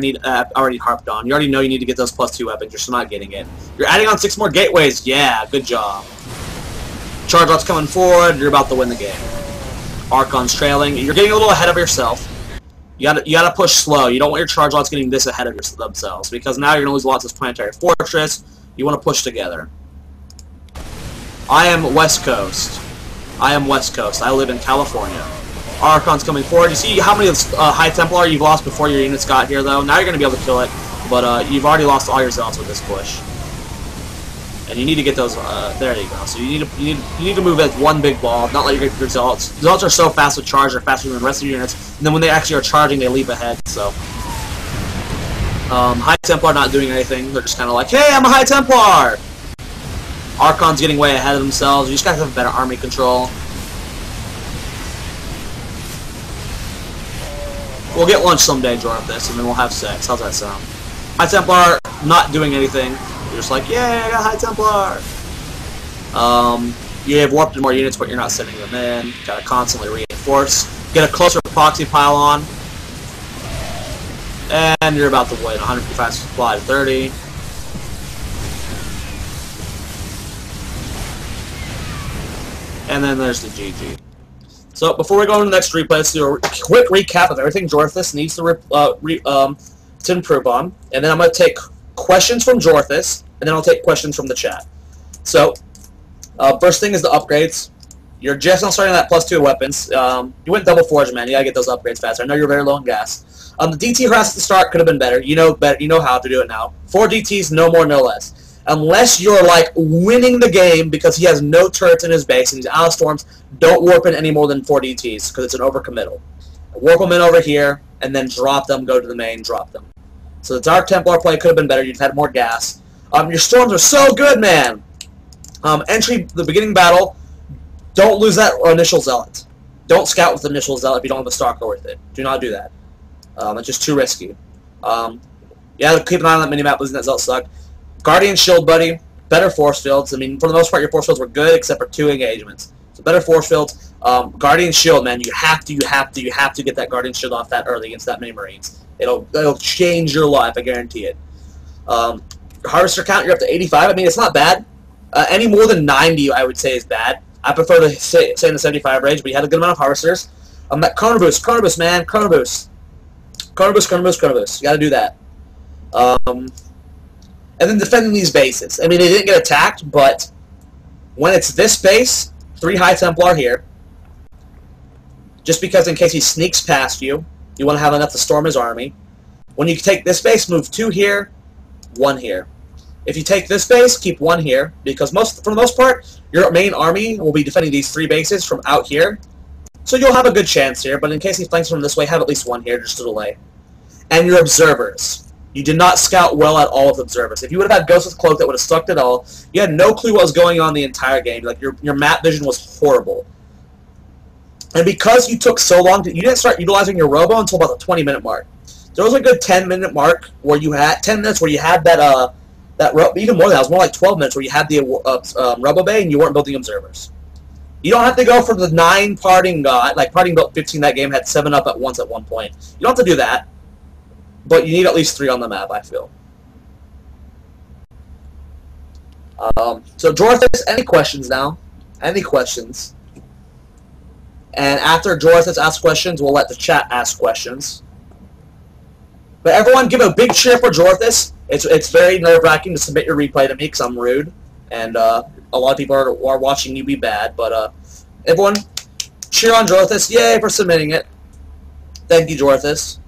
already harped on. You already know you need to get those +2 weapons. You're still not getting it. You're adding on 6 more gateways. Yeah, good job. Charge lots coming forward. You're about to win the game. Archon's trailing. You're getting a little ahead of yourself. You gotta push slow. You don't want your charge lots getting this ahead of themselves, because now you're gonna lose lots of planetary fortress. You want to push together. I am West Coast. I am West Coast. I live in California. Archon's coming forward. You see how many High Templar you've lost before your units got here, though? Now you're gonna be able to kill it, but you've already lost all your zealots with this push. And you need to get those, there you go. So you need to move as one big ball, not let your Zealots. Zealots are so fast with charge, they're faster than the rest of your units, and then when they actually are charging, they leap ahead, so. High Templar not doing anything, they're just kind of like, hey, I'm a High Templar! Archon's getting way ahead of themselves, you just gotta have better army control. We'll get lunch someday, Jorthis, and then we'll have sex. How's that sound? High Templar not doing anything. You're just like, yeah, I got High Templar. You have warped in more units, but you're not sending them in. Gotta constantly reinforce. Get a closer proxy pylon. And you're about to win. 155 supply to 30. And then there's the GG. So before we go into the next replay, let's do a quick recap of everything Jorthis needs to improve on. And then I'm going to take questions from Jorthis, and then I'll take questions from the chat. So, first thing is the upgrades. You're just now starting that +2 weapons. You went double forge, man. You gotta get those upgrades faster. I know you're very low in gas. The DT harass at the start could have been better. You know better. You know how to do it now. 4 DTs, no more, no less. Unless you're like winning the game because he has no turrets in his base and he's out of storms, don't warp in any more than 4 DTs because it's an overcommittal. Warp them in over here and then drop them. Go to the main, drop them. So the Dark Templar play could have been better. You'd had more gas. Your storms are so good, man. Entry, the beginning battle. Don't lose that initial zealot. Don't scout with the initial zealot if you don't have a stalker with it. Do not do that. It's just too risky. Yeah, keep an eye on that minimap. Losing that zealot sucked. Guardian shield, buddy. Better force fields. I mean, for the most part, your force fields were good except for 2 engagements. So better force fields. Guardian shield, man. You have to get that Guardian shield off that early against that many Marines. It'll change your life. I guarantee it. Harvester count, you're up to 85. I mean, it's not bad. Any more than 90, I would say, is bad. I prefer to stay in the 75 range, but you had a good amount of harvesters. That Chrono Boost, man, Chrono Boost. Chrono Boost. You gotta do that. And then defending these bases. I mean, they didn't get attacked, but when it's this base, 3 High Templar here, just because in case he sneaks past you, you want to have enough to storm his army. When you take this base, move 2 here, 1 here. If you take this base, keep 1 here, because for the most part, your main army will be defending these 3 bases from out here. So you'll have a good chance here, but in case he flanks from this way, have at least 1 here just to delay. And your observers. You did not scout well at all with observers. If you would have had Ghost with Cloak, that would have sucked it all. You had no clue what was going on the entire game. Like your map vision was horrible. And because you took so long, you didn't start utilizing your robo until about the 20-minute mark. There was a good 10-minute mark where you had 10 minutes where you had that even more than that. It was more like 12 minutes where you had the robo bay and you weren't building observers. You don't have to go for the 9 parting god. Like parting built 15 that game, had 7 up at once at one point. You don't have to do that. But you need at least 3 on the map, I feel. So, Jorthis, any questions now? Any questions? And after Jorthis asks questions, we'll let the chat ask questions. But everyone, give a big cheer for Jorthis. It's very nerve-wracking to submit your replay to me because I'm rude. And a lot of people are watching you be bad. But everyone, cheer on Jorthis. Yay for submitting it. Thank you, Jorthis.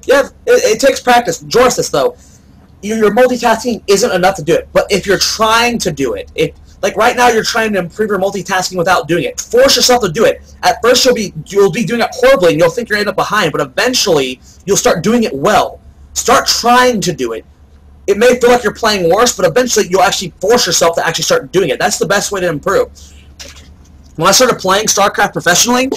Yeah, it takes practice. Jorthis, though, your multitasking isn't enough to do it. But if you're trying to do it, like right now you're trying to improve your multitasking without doing it, force yourself to do it. At first you'll be doing it horribly and you'll think you're end up behind, but eventually you'll start doing it well. Start trying to do it. It may feel like you're playing worse, but eventually you'll actually force yourself to actually start doing it. That's the best way to improve. When I started playing StarCraft professionally,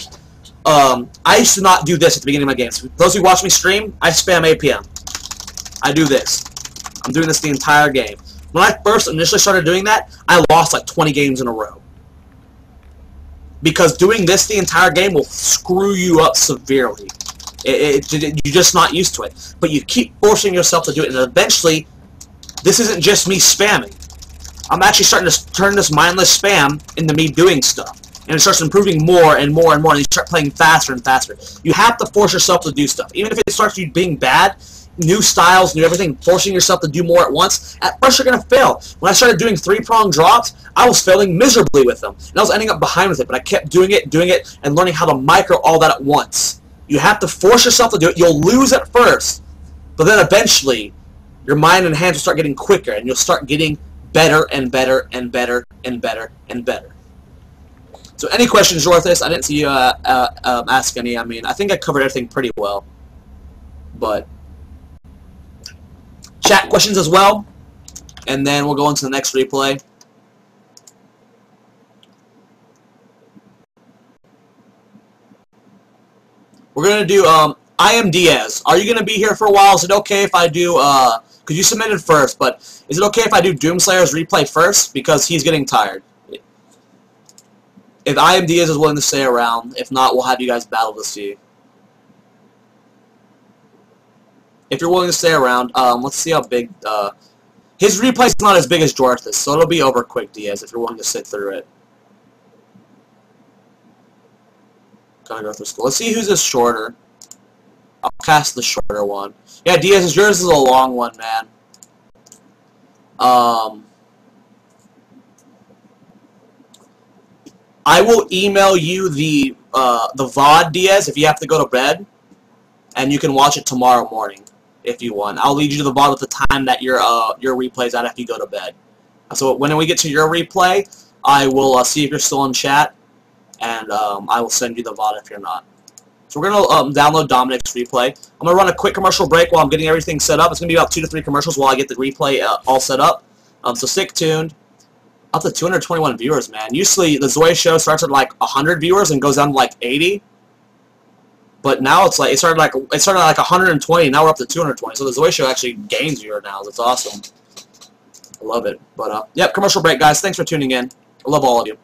I used to not do this at the beginning of my games. Those who watch me stream, I spam APM. I do this. I'm doing this the entire game. When I first initially started doing that, I lost like 20 games in a row. Because doing this the entire game will screw you up severely. You're just not used to it. But you keep forcing yourself to do it, and eventually, this isn't just me spamming. I'm actually starting to turn this mindless spam into me doing stuff. And it starts improving more and more and more, and you start playing faster and faster. You have to force yourself to do stuff. Even if it starts you being bad, new styles, new everything, forcing yourself to do more at once, at first you're going to fail. When I started doing 3-prong drops, I was failing miserably with them. And I was ending up behind with it, but I kept doing it, and learning how to micro all that at once. You have to force yourself to do it. You'll lose at first, but then eventually, your mind and hands will start getting quicker, and you'll start getting better and better and better and better and better. So any questions, Jorthis? I didn't see you ask any. I mean, I think I covered everything pretty well. But chat questions as well, and then we'll go into the next replay. We're going to do I am Diaz. Are you going to be here for a while? Is it okay if I do, because you submitted first, but is it okay if I do Doomslayer's replay first? Because he's getting tired. If I am Diaz is willing to stay around, if not, we'll have you guys battle to see. If you're willing to stay around, let's see how big, his replay is not as big as Jorthis, so it'll be over quick, Diaz, if you're willing to sit through it. Gotta go through school. Let's see who's this shorter. I'll cast the shorter one. Yeah, Diaz, yours is a long one, man. I will email you the VOD, Diaz, if you have to go to bed, and you can watch it tomorrow morning if you want. I'll lead you to the VOD with the time that your replay's at after you go to bed. So when we get to your replay, I will see if you're still in chat, and I will send you the VOD if you're not. So we're going to download Dominic's replay. I'm going to run a quick commercial break while I'm getting everything set up. It's going to be about 2 to 3 commercials while I get the replay all set up. So stick tuned. Up to 221 viewers, man. Usually the Zoia show starts at like 100 viewers and goes down to like 80. But now it's like it started at like 120. Now we're up to 220. So the Zoia show actually gains viewers now. That's awesome. I love it. But yep, commercial break, guys. Thanks for tuning in. I love all of you.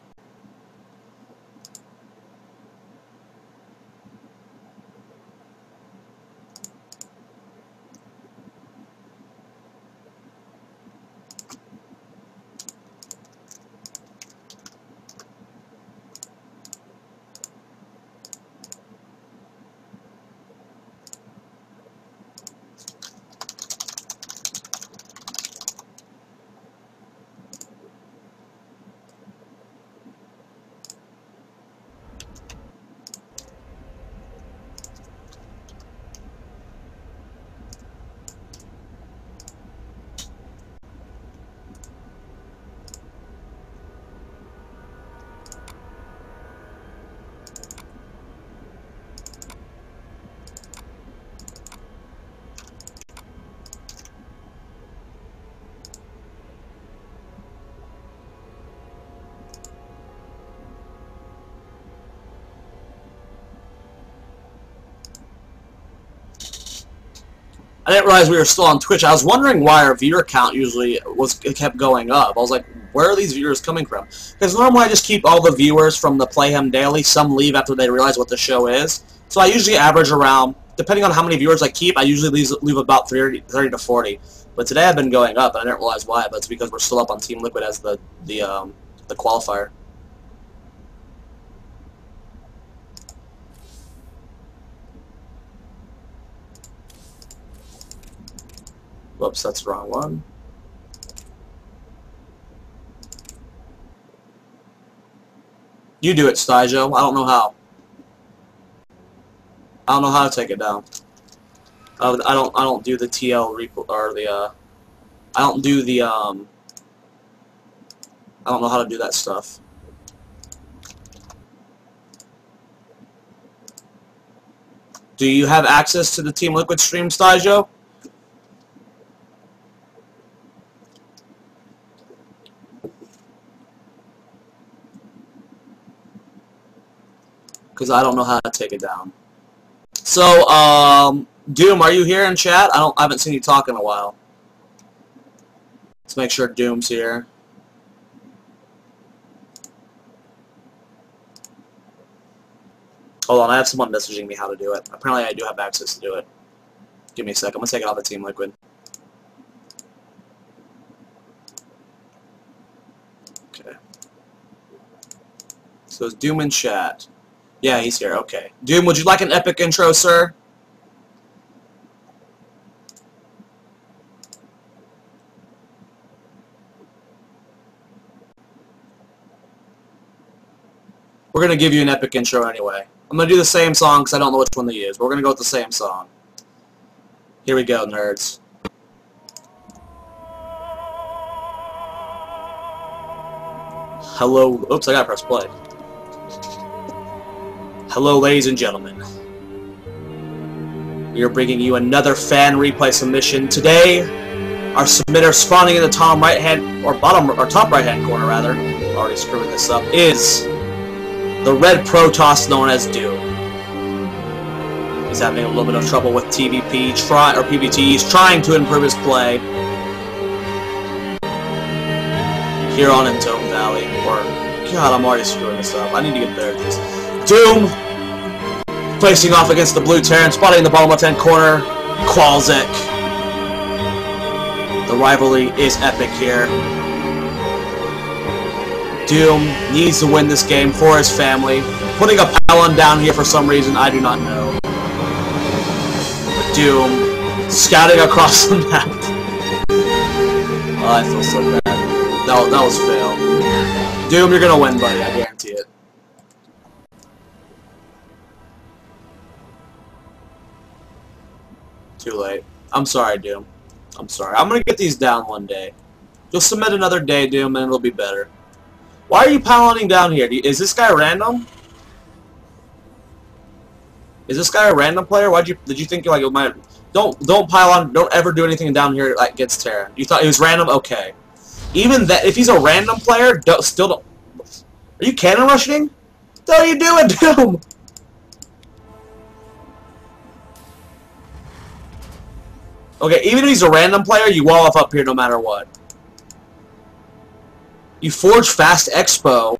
I didn't realize we were still on Twitch. I was wondering why our viewer count usually kept going up. I was like, where are these viewers coming from? Because normally I just keep all the viewers from the Play Him Daily. Some leave after they realize what the show is. So I usually average around, depending on how many viewers I keep, I usually leave about 30 to 40. But today I've been going up, and I didn't realize why. But it's because we're still up on Team Liquid as the qualifier. Whoops, that's the wrong one. You do it, Styjo. I don't know how. I don't know how to take it down. I don't do the TL or the I don't do the I don't know how to do that stuff. Do you have access to the Team Liquid stream, Styjo? Because I don't know how to take it down. So, Doom, are you here in chat? I haven't seen you talk in a while. Let's make sure Doom's here. Hold on, I have someone messaging me how to do it. Apparently I do have access to do it. Give me a sec, I'm going to take it off the Team Liquid. Okay. So is Doom in chat? Yeah, he's here, okay. Doom, would you like an epic intro, sir? We're going to give you an epic intro anyway. I'm going to do the same song because I don't know which one to use. But we're going to go with the same song. Here we go, nerds. Hello. Oops, I gotta press play. Hello, ladies and gentlemen. We are bringing you another fan replay submission. Today, our submitter spawning in the top right hand corner rather. Already screwing this up. Is the red Protoss known as Doom. He's having a little bit of trouble with TVP or PvT. He's trying to improve his play here on in Tome Valley. Or God, I'm already screwing this up. I need to get better at this. Doom facing off against the blue Terran, spotting in the bottom left-hand corner. Qualzek. The rivalry is epic here. Doom needs to win this game for his family. Putting a pylon down here for some reason, I do not know. But Doom scouting across the map. Oh, I feel so bad. That was fail. Doom, you're gonna win, buddy. I guarantee it. Too late. I'm sorry, Doom. I'm sorry. I'm gonna get these down one day. You'll submit another day, Doom, and it'll be better. Why are you piloting down here? Is this guy random? Is this guy a random player? Did you think like it might? Don't pylon. Don't ever do anything down here like against Terran. You thought it was random? Okay. Even that, if he's a random player, still don't. Are you cannon rushing? What are you doing, Doom? Okay, even if he's a random player, you wall off up here no matter what. You forge Fast Expo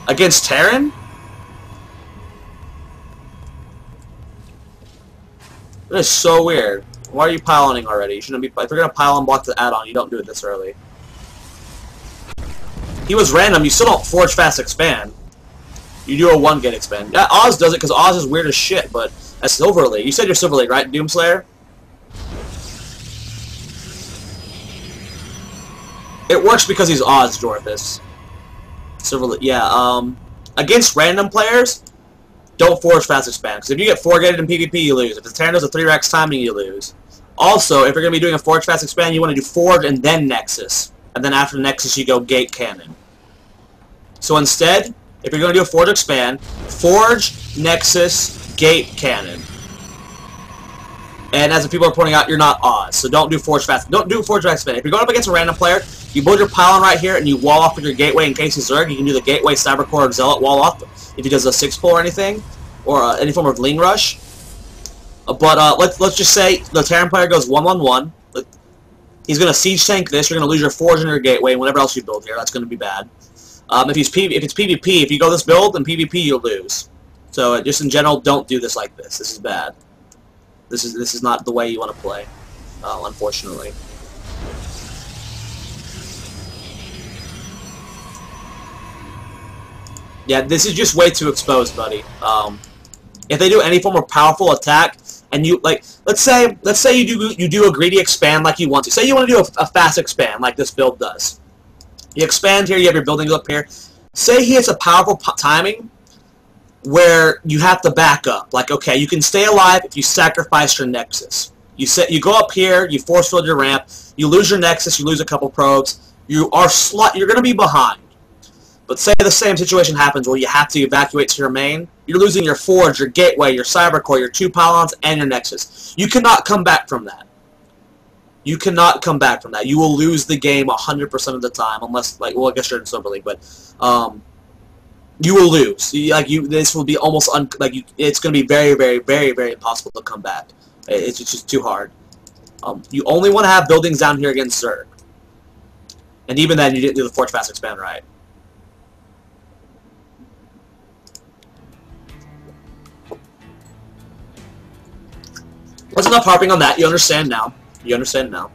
against Terran? That is so weird. Why are you piloning already? You shouldn't be. If you're gonna pylon block the add-on, you don't do it this early. He was random. You still don't forge Fast Expand. You do a 1-gate expand. Yeah, Oz does it because Oz is weird as shit. But that's Silver League. You said you're Silver League, right, Doomslayer? It works because he's Oz, Dorthus. Silver League. Yeah. Against random players, don't forge Fast Expand. Because if you get 4-gated in PvP, you lose. If the Terran does a 3-rex timing, you lose. Also, if you're going to be doing a Forge Fast Expand, you want to do Forge and then Nexus. And then after Nexus, you go Gate Cannon. So instead, if you're going to do a Forge Expand, Forge, Nexus, Gate Cannon. And as the people are pointing out, you're not Oz. So don't do Forge Fast. Don't do Forge Fast Expand. If you're going up against a random player, you build your pylon right here and you wall off with your gateway in case he's Zerg. You can do the gateway, Cybercore, or Zealot wall off if he does a 6-pull or anything. Or any form of lean rush. But let's just say the Terran player goes 1-1-1. He's going to siege tank this. You're going to lose your forge and your gateway and whatever else you build here. That's going to be bad. If it's PvP, if you go this build, in PvP you'll lose. So just in general, don't do this like this. This is bad. This is not the way you want to play, unfortunately. Yeah, this is just way too exposed, buddy. If they do any form of powerful attack, and you let's say you do a greedy expand like you want to. Say you want to do a fast expand like this build does. You expand here. You have your buildings up here. Say he hits a powerful timing where you have to back up. Like, okay, you can stay alive if you sacrifice your Nexus. You go up here. You force field your ramp. You lose your Nexus. You lose a couple probes. You're going to be behind. But say the same situation happens where you have to evacuate to your main. You're losing your Forge, your Gateway, your Cybercore, your 2 pylons, and your Nexus. You cannot come back from that. You cannot come back from that. You will lose the game 100% of the time, unless, well, I guess you're in Silver League, but you will lose. This will be almost it's going to be very, very, very, very impossible to come back. It's just too hard. You only want to have buildings down here against Zerg, and even then, you didn't do the Forge Fast Expand right. Let's enough harping on that. You understand now. You understand now.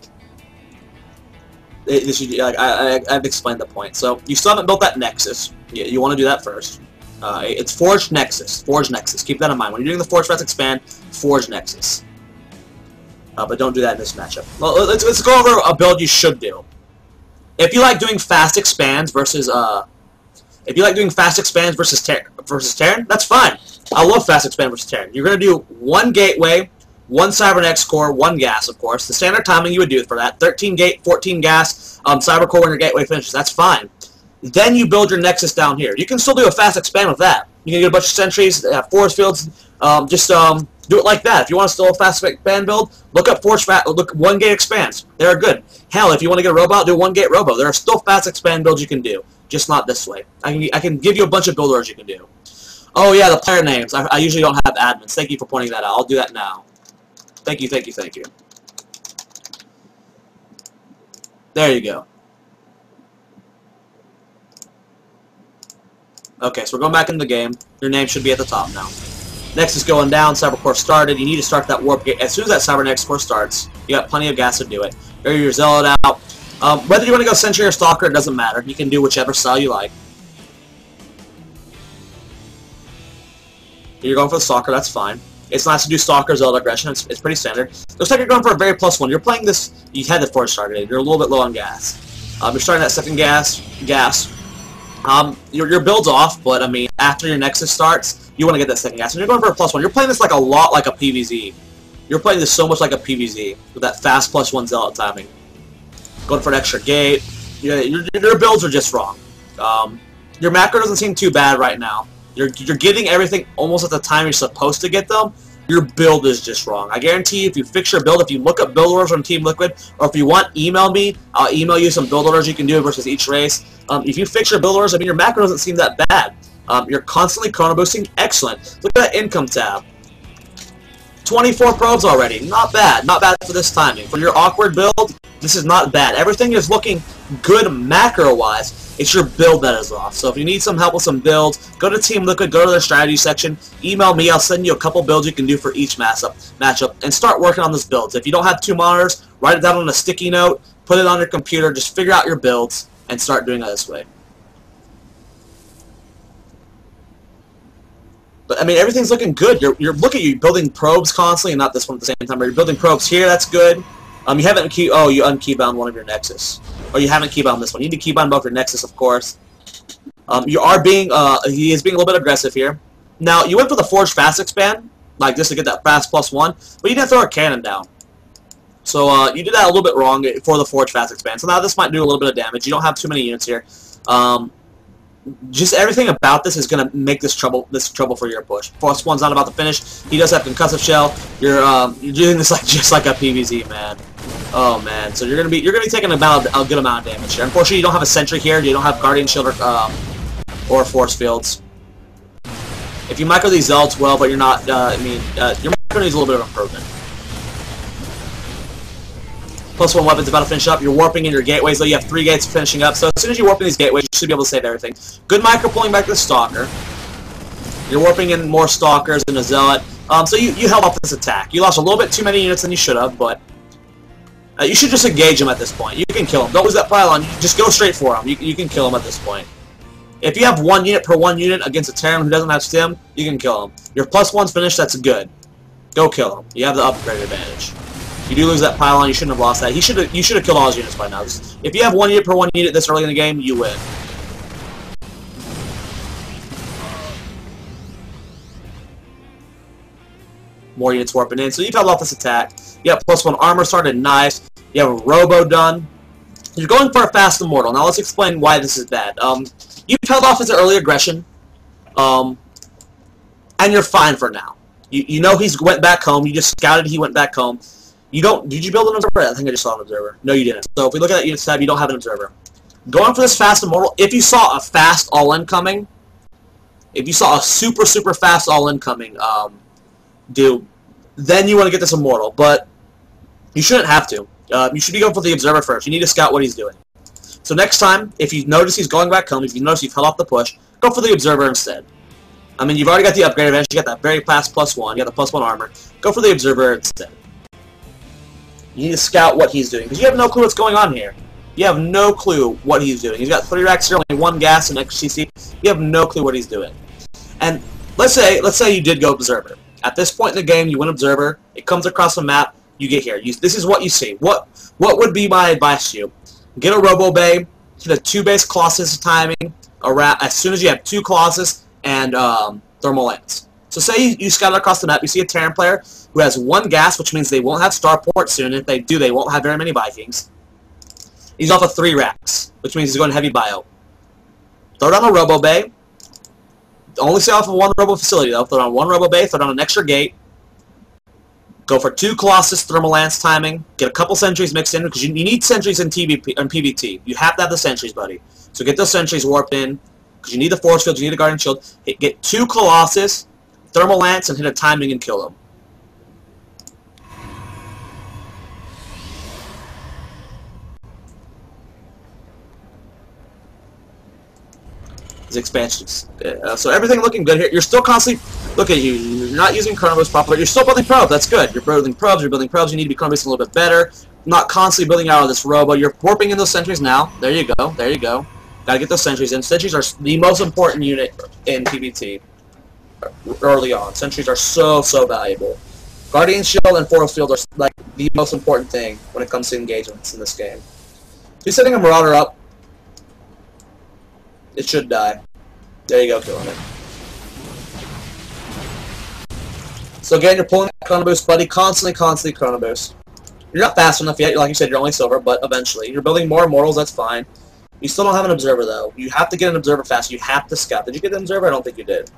I've explained the point. So you still haven't built that Nexus. You want to do that first. It's Forge Nexus. Forge Nexus. Keep that in mind. When you're doing the Forge Fast Expand, Forge Nexus. But don't do that in this matchup. Well, let's go over a build you should do. If you like doing fast expands versus Terran, that's fine. I love fast expand versus Terran. You're gonna do 1 gateway, 1 Cybernex core, 1 gas, of course. The standard timing you would do for that: 13 gate, 14 gas, Cybercore when your gateway finishes. That's fine. Then you build your Nexus down here. You can still do a fast expand with that. You can get a bunch of sentries, force fields, do it like that. If you want to still a fast expand build, look up look 1-gate expands. They're good. Hell, if you want to get a robot, do a 1-gate robo. There are still fast expand builds you can do, just not this way. I can give you a bunch of build orders you can do. Oh yeah, the player names. I usually don't have admins. Thank you for pointing that out. I'll do that now. Thank you, thank you, thank you. There you go. Okay, so we're going back into the game. Your name should be at the top now. Next is going down. Cybercore started. You need to start that warp gate. As soon as that Cybernext core starts, you got plenty of gas to do it. Area your Zealot out. Whether you want to go Sentry or Stalker, it doesn't matter. You can do whichever style you like. You're going for the Stalker, that's fine. It's nice to do Stalker, Zealot Aggression. It's pretty standard. Looks like you're going for a very +1. You're playing this. You had the Forge started. You're a little bit low on gas. You're starting that second gas. Your build's off, but I mean, after your Nexus starts, you want to get that second gas. And you're going for a +1. You're playing this like a lot like a PvZ. You're playing this so much like a PvZ with that fast +1 Zealot timing. Going for an extra gate. Your builds are just wrong. Your macro doesn't seem too bad right now. You're getting everything almost at the time you're supposed to get them. Your build is just wrong. I guarantee you, if you fix your build, if you look up build orders from Team Liquid, or if you want, email me. I'll email you some build orders you can do versus each race. If you fix your build orders, I mean, your macro doesn't seem that bad. You're constantly chrono boosting. Excellent. Look at that income tab. 24 probes already. Not bad. Not bad for this timing. For your awkward build, this is not bad. Everything is looking good macro-wise. It's your build that is off. So if you need some help with some builds, go to Team Liquid, go to their strategy section, email me. I'll send you a couple builds you can do for each matchup, and start working on those builds. If you don't have 2 monitors, write it down on a sticky note, put it on your computer, just figure out your builds, and start doing it this way. But I mean, everything's looking good. You're building probes constantly, and not this one at the same time. But you're building probes here. That's good. You haven't you unkeybound one of your Nexus, or you haven't keybound this one. You need to keybound both your Nexus, of course. You are being he is being a little bit aggressive here. Now you went for the Forge fast expand, like this to get that fast +1, but you didn't throw a cannon down. So you did that a little bit wrong for the Forge fast expand. So now this might do a little bit of damage. You don't have too many units here. Just everything about this is going to make this trouble for your push. +1's not about to finish. He does have concussive shell. You're doing this just like a PvZ, man. Oh man, so you're gonna be taking a good amount of damage here. Unfortunately, you don't have a sentry here. You don't have guardian shield or force fields. If you micro these zealots well, but you're not, your micro needs a little bit of improvement. +1 weapon's about to finish up. You're warping in your gateways, though. You have 3 gates finishing up. So as soon as you warp in these gateways, you should be able to save everything. Good micro pulling back the Stalker. You're warping in more Stalkers and a Zealot. So you held off this attack. You lost a little bit too many units than you should have, but you should just engage him at this point. You can kill him. Don't lose that pylon. Just go straight for him. You can kill him at this point. If you have 1 unit per 1 unit against a Terran who doesn't have stim, you can kill him. Your +1's finished. That's good. Go kill him. You have the upgrade advantage. You do lose that pylon. You shouldn't have lost that. You should have killed all his units by now. If you have 1 unit per 1 unit this early in the game, you win. More units warping in. So you've held off this attack. You have +1 armor started. Nice. You have a robo done. You're going for a fast immortal. Now let's explain why this is bad. You've held off his early aggression, and you're fine for now. You know he's went back home. You just scouted he went back home. Did you build an observer? I think I just saw an observer. No, you didn't. So if we look at that units tab, you don't have an observer. Going for this fast immortal, if you saw a fast all-in coming, if you saw a super fast all-in coming, then you want to get this immortal. But you shouldn't have to. You should be going for the observer first. You need to scout what he's doing. So next time, if you notice he's going back home, if you notice you've held off the push, go for the observer instead. I mean, you've already got the upgrade advantage. You got that very fast +1. You got the +1 armor. Go for the observer instead. You need to scout what he's doing, because you have no clue what's going on here. You have no clue what he's doing. He's got 3 racks here, only 1 gas and XCC. You have no clue what he's doing. And let's say you did go observer. At this point in the game, you went observer. It comes across the map. You get here. This is what you see. What would be my advice to you? Get a Robo Bay. Hit a 2 base Colossus timing as soon as you have 2 Colossus and thermal lance. So say you scout across the map. You see a Terran player who has 1 gas, which means they won't have Starport soon. If they do, they won't have very many Vikings. He's off of 3 racks, which means he's going heavy bio. Throw down a Robo Bay. Only stay off of one Robo facility, though. Throw down one Robo Bay, throw down an extra gate. Go for 2 Colossus Thermal Lance timing. Get a couple sentries mixed in, because you need sentries in PvT. You have to have the sentries, buddy. So get those sentries warped in, because you need the Force Field, you need a Guardian Shield. Get 2 Colossus, Thermal Lance, and hit a timing and kill them. Expansions. So everything looking good here. You're still constantly, look at you, you're not using Chrono Boost properly, but you're still building probes. That's good. You're building probes, you need to be Chrono Boosting a little bit better. Not constantly building out of this Robo. You're warping in those sentries now. There you go. There you go. Gotta get those sentries in. Sentries are the most important unit in PvT early on. Sentries are so valuable. Guardian Shield and Force Field are like the most important thing when it comes to engagements in this game. He's setting a Marauder up. It should die. There you go, killing it. So again, you're pulling that Chrono Boost, buddy. Constantly Chrono Boost. You're not fast enough yet. Like you said, you're only silver, but eventually. You're building more Immortals, that's fine. You still don't have an Observer, though. You have to get an Observer fast. You have to scout. Did you get an Observer? I don't think you did.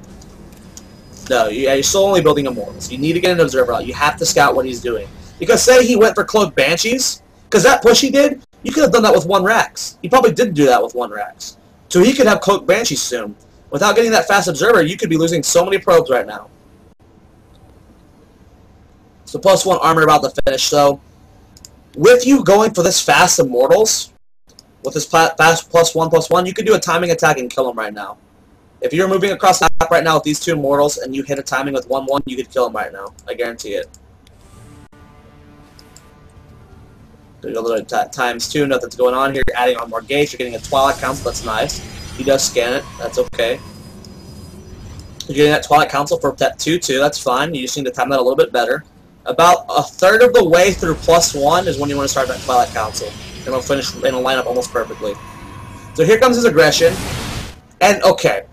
No, you're still only building Immortals. You need to get an Observer out. You have to scout what he's doing. Because say he went for Cloaked Banshees, because that push he did, you could have done that with 1 Rax. He probably did do that with 1 Rax. So he could have Cloaked Banshees soon. Without getting that fast Observer, you could be losing so many probes right now. So +1 armor about to finish. So with you going for this fast Immortals, with this fast +1/+1, you could do a timing attack and kill him right now. If you're moving across the map right now with these 2 Immortals and you hit a timing with 1/1, you could kill him right now. I guarantee it. There's a little ×2, nothing's going on here. You're adding on more gauge. You're getting a Twilight Council. That's nice. He does scan it. That's okay. You're getting that Twilight Council for that 2/2. That's fine. You just need to time that a little bit better. About a third of the way through +1 is when you want to start that Twilight Council. And it'll finish in a lineup almost perfectly. So here comes his aggression. And okay.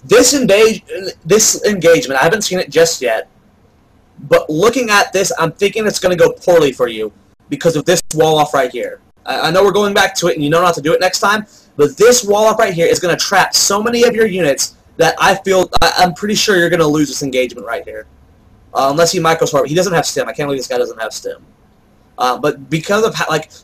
This engagement, I haven't seen it just yet. But looking at this, I'm thinking it's going to go poorly for you. Because of this wall-off right here. I know we're going back to it and you know not to do it next time, but this wall-off right here is going to trap so many of your units that I'm pretty sure you're going to lose this engagement right here. Unless he microswarp. He doesn't have stim. I can't believe this guy doesn't have stim. But because of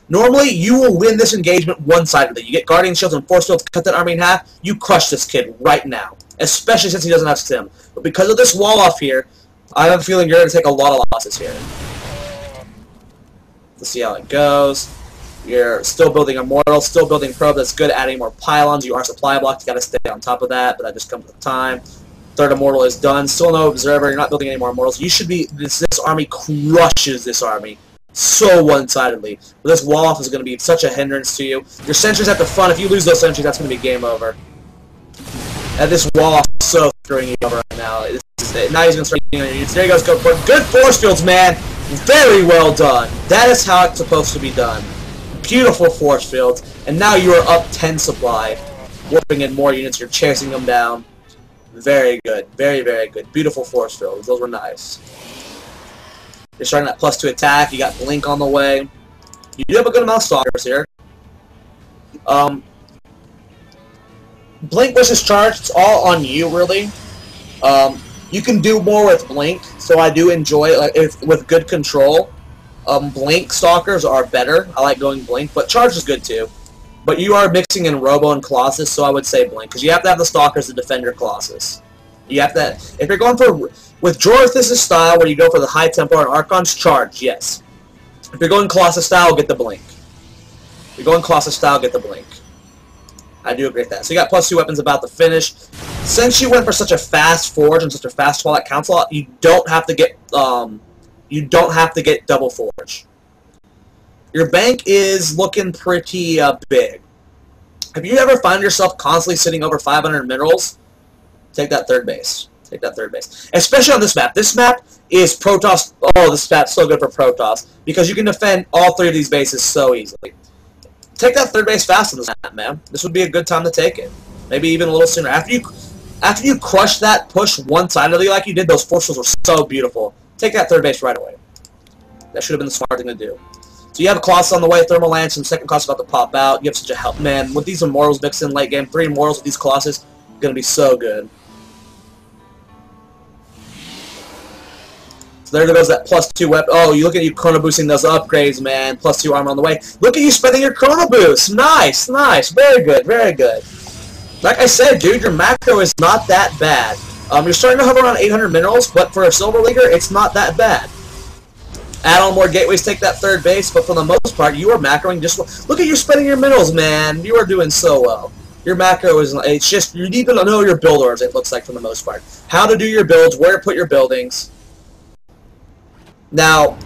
normally you will win this engagement one-sidedly. You get Guardian Shields and Force Fields, cut that army in half, you crush this kid right now. Especially since he doesn't have stim. But because of this wall-off here, I have a feeling you're going to take a lot of losses here. Let's see how it goes. You're still building Immortal, still building Probe. That's good. Adding more pylons. You are supply blocked. You got to stay on top of that, but that just comes with time. 3rd Immortal is done. Still no Observer. You're not building any more Immortals. You should be. This army crushes this army so one-sidedly. But this wall-off is going to be such a hindrance to you. Your sentries at the front. If you lose those sentries, that's going to be game over. And this wall-off is so screwing you over right now. Now he's going to start getting on your units. There he goes. Go for it. Good Force Fields, man. Very well done. That is how it's supposed to be done. Beautiful Force Fields. And now you are up 10 supply. Warping in more units. You're chasing them down. Very good. Very good. Beautiful Force Fields. Those were nice. You're starting that +2 attack. You got Blink on the way. You do have a good amount of Stalkers here. Blink versus Charge. It's all on you, really. You can do more with Blink, so I do enjoy it with good control. Blink Stalkers are better. I like going Blink, but Charge is good too. But you are mixing in Robo and Colossus, so I would say Blink, because you have to have the Stalkers to defend your Colossus. You have to. If you're going for with Jorithus' style, where you go for the high tempo and Archon's Charge, yes. If you're going Colossus style, get the Blink. If you're going Colossus style, get the Blink. I do agree with that. So you got +2 weapons about to finish. Since you went for such a fast Forge and such a fast Twilight Council, you don't have to get double Forge. Your bank is looking pretty big. Have you ever found yourself constantly sitting over 500 minerals? Take that 3rd base. Take that 3rd base. Especially on this map. This map is Protoss. Oh, this map's so good for Protoss because you can defend all 3 of these bases so easily. Take that 3rd base fast on this map, man. This would be a good time to take it. Maybe even a little sooner. After you crush that push one-sidedly like you did, those forces were so beautiful. Take that 3rd base right away. That should have been the smart thing to do. So you have a Colossus on the way, Thermal Lance, and second Colossus about to pop out. You have such a help. Man, with these Immortals mixed in late game, 3 Immortals with these Colossus, going to be so good. So there goes that +2 weapon. Oh, you look at you Chrono boosting those upgrades, man. +2 armor on the way. Look at you spending your Chrono boost. Nice, nice. Very good, very good. Like I said, dude, your macro is not that bad. You're starting to hover around 800 minerals, but for a Silver Leaguer, it's not that bad. Add on more gateways, take that 3rd base, but for the most part, you are macroing just well. Look at you spending your minerals, man. You are doing so well. Your macro is, it's just, you need to know your build orders, it looks like, for the most part. How to do your builds, where to put your buildings. Now,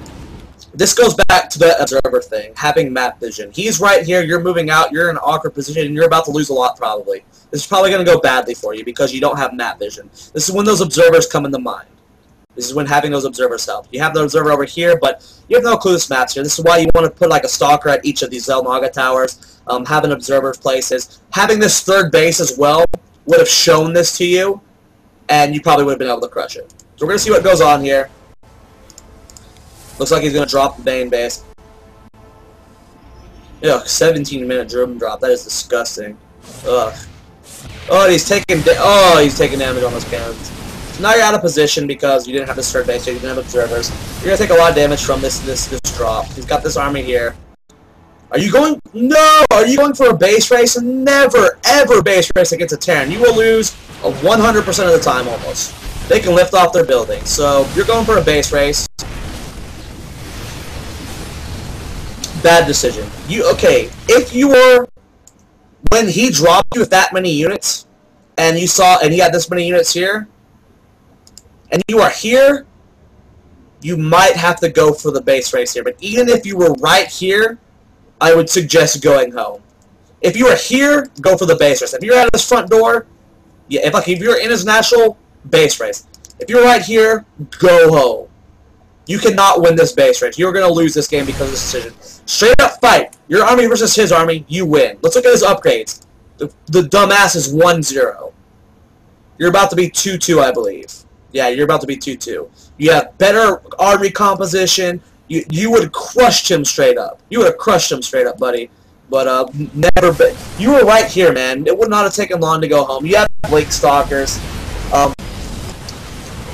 this goes back to the observer thing, having map vision. He's right here, you're moving out, you're in an awkward position, and you're about to lose a lot, probably. This is probably going to go badly for you because you don't have map vision. This is when those observers come into mind. This is when having those observers help. You have the observer over here, but you have no clue this map's here. This is why you want to put like a stalker at each of these Zelnaga towers, have an observer places. Having this 3rd base as well would have shown this to you, and you probably would have been able to crush it. So we're going to see what goes on here. Looks like he's going to drop the main base. Ugh, 17-minute German drop. That is disgusting. Ugh. Oh, he's taking damage on those cannons. So now you're out of position because you didn't have this 3rd base, so you didn't have observers. You're going to take a lot of damage from this drop. He's got this army here. Are you going? No! Are you going for a base race? Never, ever base race against a Terran. You will lose 100% of the time, almost. They can lift off their buildings. So, you're going for a base race. Bad decision. Okay, if you were, when he dropped you with that many units, and you saw, and he had this many units here, and you are here, you might have to go for the base race here. But even if you were right here, I would suggest going home. If you are here, go for the base race. If you're at his front door, yeah, if you're in his natural, base race. If you're right here, go home. You cannot win this base race. You're going to lose this game because of this decision. Straight up fight. Your army versus his army, you win. Let's look at his upgrades. The dumbass is 1-0. You're about to be 2-2, I believe. Yeah, you're about to be 2-2. You have better army composition. You would have crushed him straight up. You would have crushed him straight up, buddy. But never. You were right here, man. It would not have taken long to go home. You have Blake Stalkers.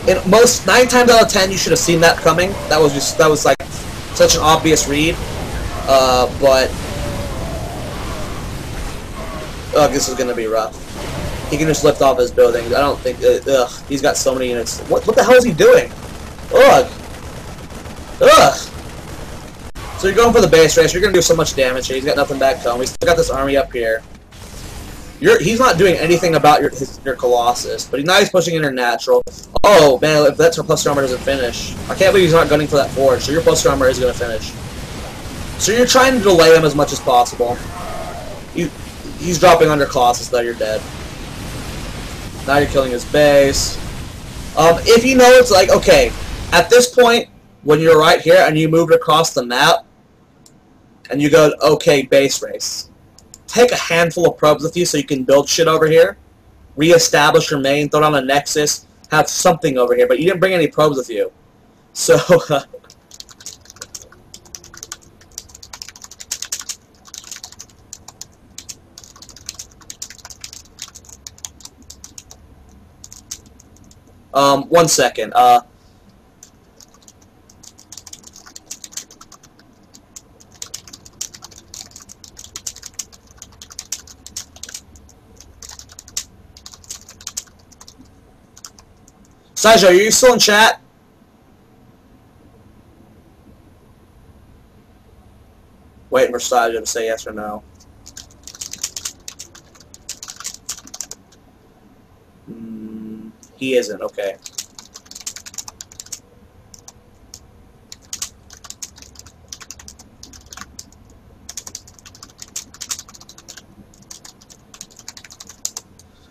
In 9 times out of 10, you should have seen that coming. That was like such an obvious read. But this is gonna be rough. He can just lift off his buildings. I don't think. He's got so many units. What the hell is he doing? Ugh. So you're going for the base race. You're gonna do so much damage here. He's got nothing back home. He's still got this army up here. He's not doing anything about your Colossus, but now he's pushing in your natural. Oh man, if that plus armor doesn't finish, I can't believe he's not gunning for that forge. So your plus armor is going to finish. So you're trying to delay him as much as possible. He's dropping under Colossus, though. You're dead. Now you're killing his base. If you know it's like okay, at this point when you're right here and you move across the map, and you go okay base race. Take a handful of probes with you so you can build shit over here. Re-establish your main, throw down a Nexus, have something over here, but you didn't bring any probes with you. So, one second. Sajo, are you still in chat? Waiting for Sajo to say yes or no. He isn't, okay.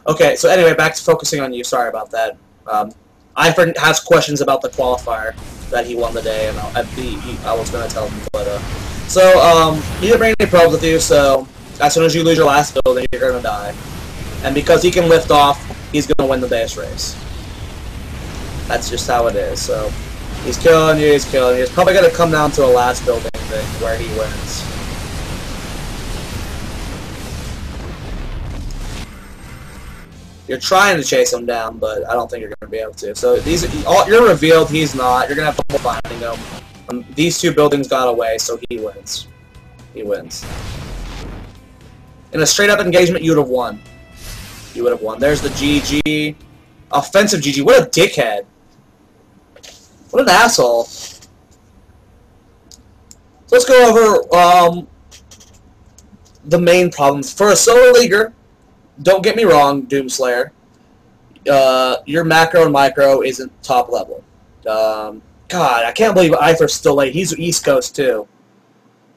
Okay, so anyway, back to focusing on you. Sorry about that. Eifert has questions about the qualifier that he won the day, and I was going to tell him. But you didn't bring any probes with you, so as soon as you lose your last building, you're going to die. And because he can lift off, he's going to win the base race. That's just how it is. So he's killing you, he's killing you. It's probably going to come down to a last building. thing where he wins. You're trying to chase him down, but I don't think you're going to be able to. So you're revealed, he's not. You're going to have trouble finding him. These two buildings got away, so he wins. He wins. In a straight-up engagement, you would have won. You would have won. There's the GG. Offensive GG. What a dickhead. What an asshole. So let's go over the main problems. For a solo leaguer, don't get me wrong, Doomslayer, your macro and micro isn't top level. God, I can't believe Either's still late. He's East Coast, too.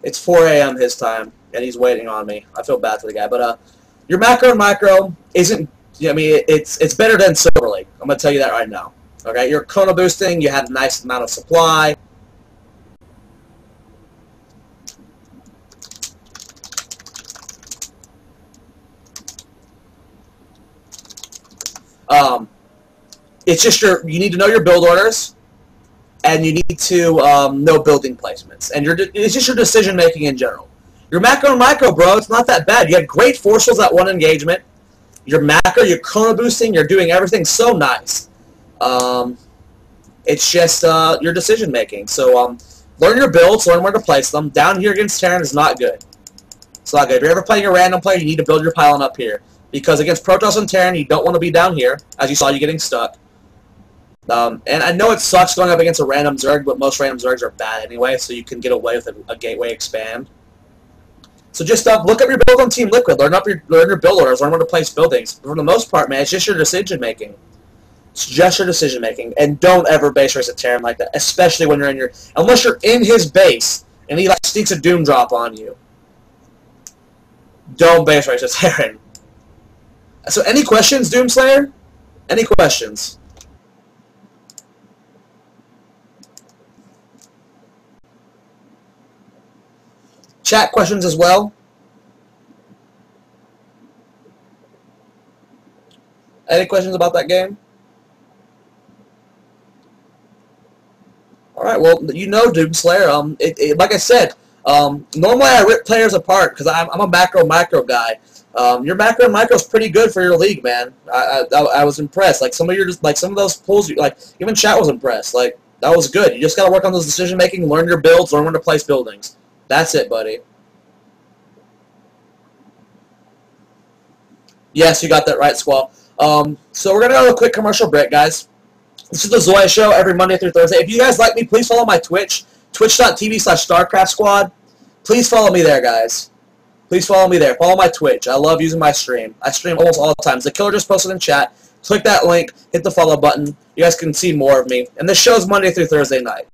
It's 4 a.m. his time, and he's waiting on me. I feel bad for the guy. But your macro and micro isn't, I mean, it's better than Silver League. I'm going to tell you that right now. Okay, you're chrono boosting, you have a nice amount of supply. It's just you need to know your build orders, and you need to know building placements, and it's just your decision making in general. Your macro and micro, bro, it's not that bad. You had great forcibles at one engagement. Your macro, you're chrono boosting, you're doing everything so nice. It's just your decision making. So learn your builds, learn where to place them. Down here against Terran is not good. It's not good. If you're ever playing a random player, you need to build your pylon up here. Because against Protoss and Terran, you don't want to be down here. As you saw, you getting stuck. And I know it sucks going up against a random Zerg, but most random Zergs are bad anyway, so you can get away with a gateway expand. So just look up your build on Team Liquid. Learn your build orders. Learn where to place buildings. For the most part, man, it's just your decision making. It's just your decision making, and don't ever base race at Terran like that, especially when you're in unless you're in his base and he like sneaks a doom drop on you. Don't base race at Terran. So any questions, Doomslayer? Any questions? Chat questions as well. Any questions about that game? Alright, well, you know, Doomslayer, like I said, normally I rip players apart because I'm a macro-micro guy. Your macro and micro is pretty good for your league, man. I was impressed. Like some of those pulls, like even chat was impressed. Like that was good. You just gotta work on those decision making, learn your builds, learn when to place buildings. That's it, buddy. Yes, you got that right, Squall. So we're gonna go to a quick commercial break, guys. This is the Zoia Show every Monday through Thursday. If you guys like me, please follow my Twitch, twitch.tv/StarcraftSquad. Please follow me there, guys. Please follow me there. Follow my Twitch. I love using my stream. I stream almost all the time. The killer just posted in chat. Click that link. Hit the follow button. You guys can see more of me. And this show's Monday through Thursday night.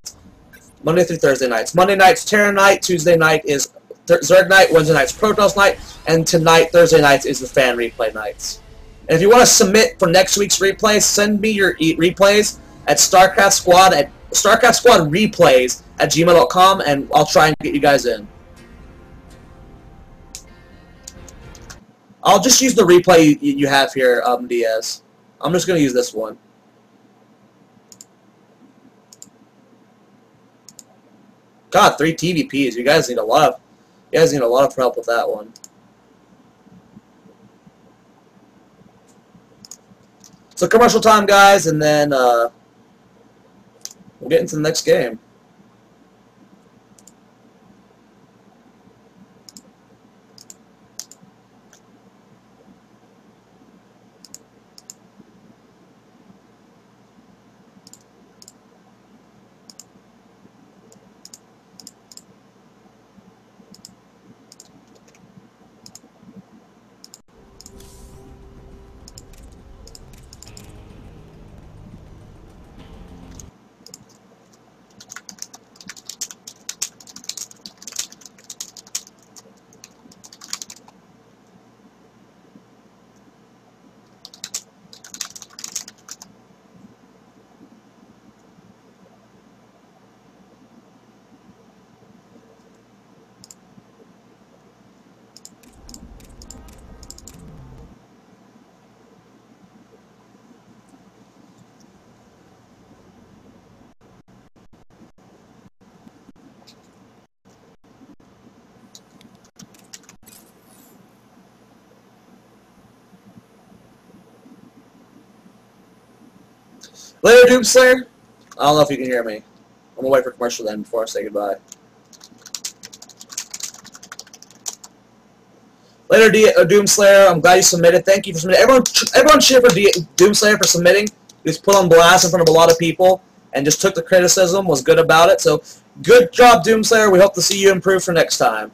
Monday through Thursday nights. Monday night's Terran night. Tuesday night is Zerg night. Wednesday night's Protoss night. And tonight, Thursday nights, is the fan replay nights. And if you want to submit for next week's replays, send me your replays at StarcraftSquadreplays@gmail.com, and I'll try and get you guys in. I'll just use the replay you have here, Diaz. I'm just going to use this one. God, 3 TVPs. You guys need a lot of help with that one. So commercial time, guys, and then we'll get into the next game. Later, Doomslayer. I don't know if you can hear me. I'm gonna wait for commercial then before I say goodbye. Later, Doomslayer. I'm glad you submitted. Thank you for submitting. Everyone cheer for Doomslayer for submitting. He was put on blast in front of a lot of people and just took the criticism, was good about it. So, good job, Doomslayer. We hope to see you improve for next time.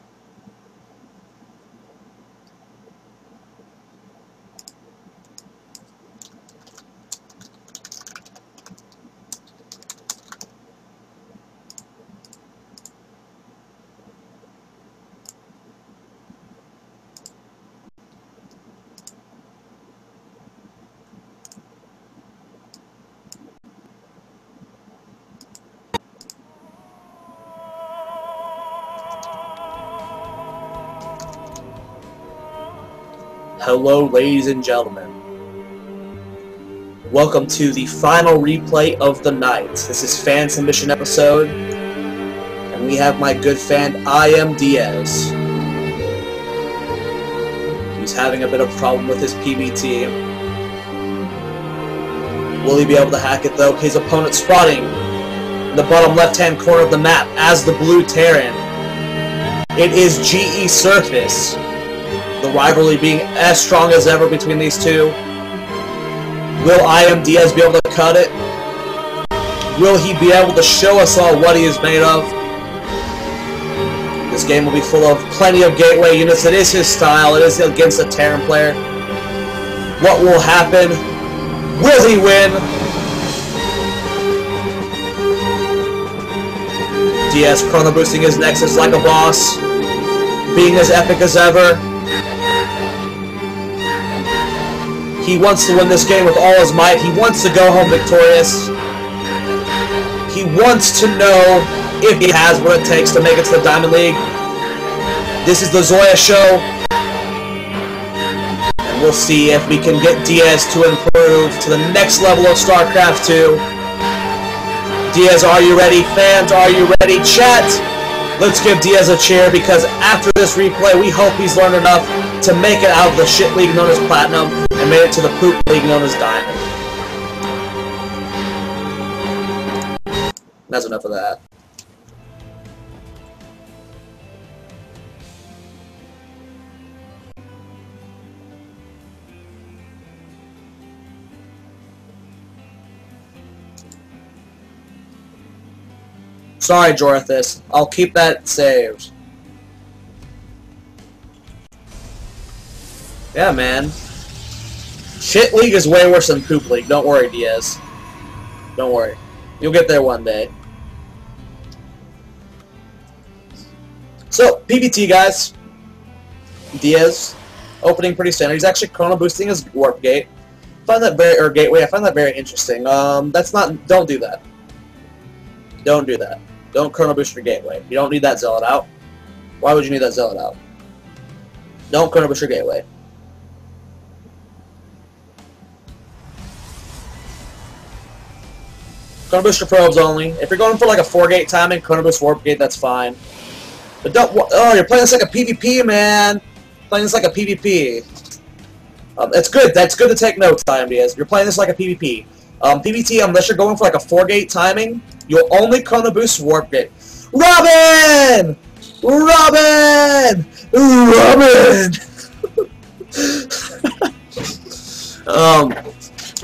Hello, ladies and gentlemen. Welcome to the final replay of the night. This is fan submission episode, and we have my good fan, I Am Diaz. He's having a bit of a problem with his PBT. Will he be able to hack it, though? His opponent spotting in the bottom left-hand corner of the map as the blue Terran. It is GE Surface. The rivalry being as strong as ever between these two. Will I Am Diaz be able to cut it? Will he be able to show us all what he is made of? This game will be full of plenty of gateway units. It is his style. It is against a Terran player. What will happen? Will he win? Diaz chrono boosting his Nexus like a boss. Being as epic as ever. He wants to win this game with all his might. He wants to go home victorious. He wants to know if he has what it takes to make it to the Diamond League. This is the Zoia show. And we'll see if we can get Diaz to improve to the next level of StarCraft 2. Diaz, are you ready? Fans, are you ready? Chat! Let's give Diaz a cheer, because after this replay, we hope he's learned enough to make it out of the shit league known as Platinum and made it to the poop league known as Diamond. That's enough of that. Sorry, Jorthus. I'll keep that saved. Yeah, man. Shit League is way worse than Poop League. Don't worry, Diaz. Don't worry. You'll get there one day. So, PBT, guys. Diaz. Opening pretty standard. He's actually chrono boosting his warp gate. Gateway. I find that very interesting. That's not... Don't do that. Don't do that. Don't chrono boost your gateway. You don't need that zealot out. Why would you need that zealot out? Don't chrono boost your gateway. Chrono boost your probes only. If you're going for like a 4-gate timing, chrono boost warp gate, that's fine. But don't... Oh, you're playing this like a PvP, man. Playing this like a PvP. That's good. That's good to take notes, IMDs. You're playing this like a PvP. PvT, unless you're going for like a 4-gate timing, you'll only chrono boost warp gate. Robin! Robin! Robin!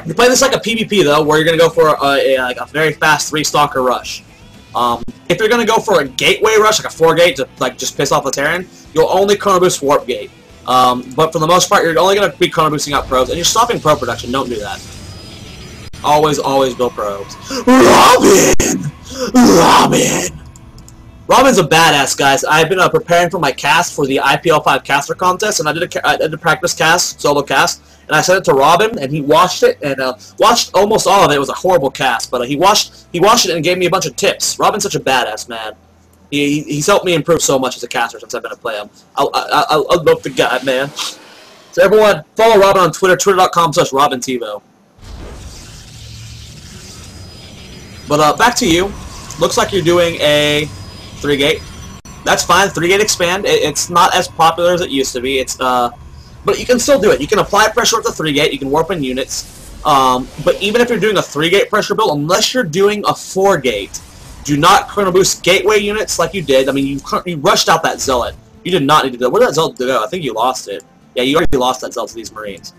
You're playing this like a PvP though, where you're gonna go for like a very fast 3-stalker rush. If you're gonna go for a gateway rush, like a 4-gate to like just piss off the Terran, you'll only chrono boost warp gate. But for the most part, you're only gonna be chrono boosting out probes, and you're stopping probe production. Don't do that. Always, always build probes. Robin! Robin! Robin's a badass, guys. I've been preparing for my cast for the IPL5 caster contest, and I did a practice cast, solo cast, and I sent it to Robin, and he watched it, and watched almost all of it. It was a horrible cast, but he watched it and gave me a bunch of tips. Robin's such a badass, man. He's helped me improve so much as a caster since I've been to play him. I love the guy, man. So everyone, follow Robin on Twitter, twitter.com/RobinTivo. But back to you. Looks like you're doing a 3-gate. That's fine. 3-gate expand. It's not as popular as it used to be. It's but you can still do it. You can apply pressure with the 3-gate. You can warp in units. But even if you're doing a 3-gate pressure build, unless you're doing a 4-gate, do not chrono boost gateway units like you did. I mean, you rushed out that zealot. You did not need to do that. Where did that zealot go? I think you lost it. Yeah, you already lost that zealot to these Marines.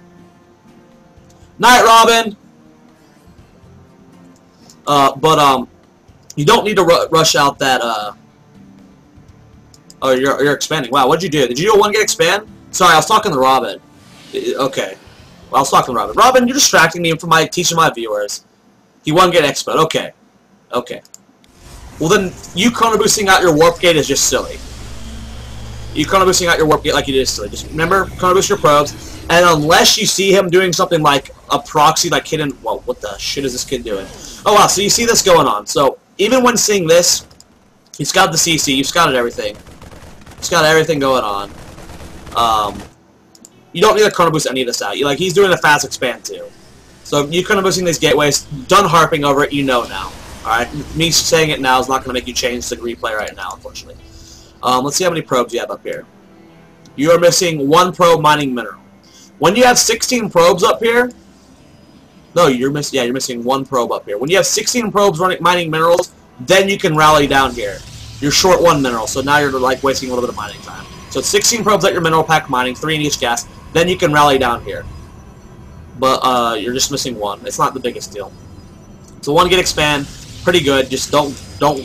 Night, Robin! You don't need to rush out that, Oh, you're expanding. Wow, what'd you do? Did you do a 1-gate expand? Sorry, I was talking to Robin. Okay. Well, I was talking to Robin. Robin, you're distracting me from teaching my viewers. He 1-gate expand. Okay. Okay. Well, then, you chrono boosting out your warp gate is just silly. You chrono boosting out your warp gate like you did is silly. Just remember, chrono boost your probes, and unless you see him doing something like a proxy, like hidden... Whoa, what the shit is this kid doing? Oh, wow, so you see this going on. So, even when seeing this, you scouted the CC, you scouted everything. He's got everything going on. You don't need to chrono boost any of this out. He's doing a fast expand too. So you chrono boosting these gateways, done harping over it, you know now. Alright, me saying it now is not going to make you change the replay right now, unfortunately. Let's see how many probes you have up here. You are missing 1 probe mining mineral. When you have 16 probes up here, no, you're missing 1 probe up here. When you have 16 probes mining minerals, then you can rally down here. You're short 1 mineral, so now you're wasting a little bit of mining time. So it's 16 probes at your mineral pack mining, 3 in each gas. Then you can rally down here. But you're just missing 1. It's not the biggest deal. So 1-gate expand, pretty good. Just don't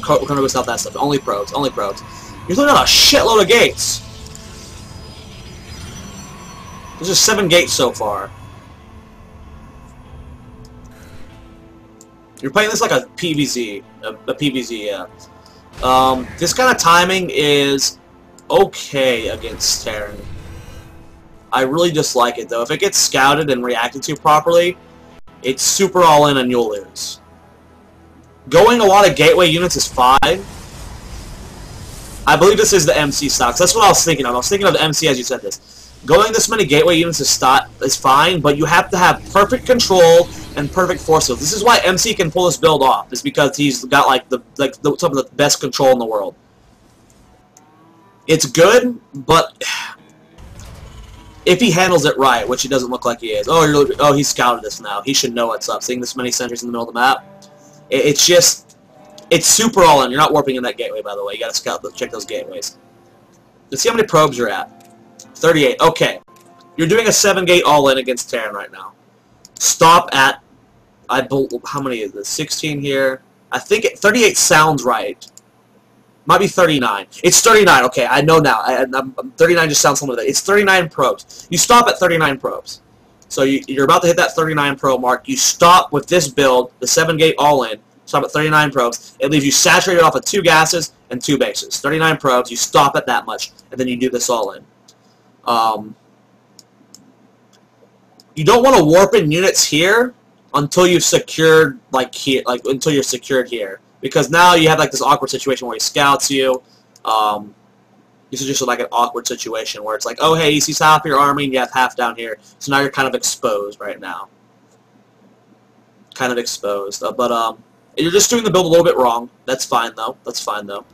chrono boost out that stuff. Only probes, only probes. You're looking at a shitload of gates. There's just 7 gates so far. You're playing this like a PVZ, a PVZ, yeah. This kind of timing is okay against Terran. I really dislike it, though. If it gets scouted and reacted to properly, it's super all-in and you'll lose. Going a lot of gateway units is fine. I believe this is the MC stocks. That's what I was thinking of. I was thinking of the MC as you said this. Going this many gateway units is fine, but you have to have perfect control and perfect force field. This is why MC can pull this build off. Is because he's got some of the best control in the world. It's good, but if he handles it right, which he doesn't look like he is. Oh, he scouted this now. He should know what's up. Seeing this many sentries in the middle of the map, it's super all in. You're not warping in that gateway, by the way. You got to check those gateways. Let's see how many probes you're at. 38. Okay. You're doing a 7-gate all-in against Terran right now. Stop at... how many is this? 16 here. I think 38 sounds right. Might be 39. It's 39. Okay, I know now. 39 just sounds similar to that. It's 39 probes. You stop at 39 probes. So you're about to hit that 39 probe mark. You stop with this build, the 7-gate all-in. Stop at 39 probes. It leaves you saturated off of 2 gases and 2 bases. 39 probes. You stop at that much, and then you do this all-in. You don't want to warp in units here until you've secured until you're secured here, because now you have this awkward situation where he scouts you. This is just an awkward situation where it's like, oh hey, he sees half your army and you have half down here, so now you're kind of exposed right now. Kind of exposed, but you're just doing the build a little bit wrong. That's fine though. That's fine though.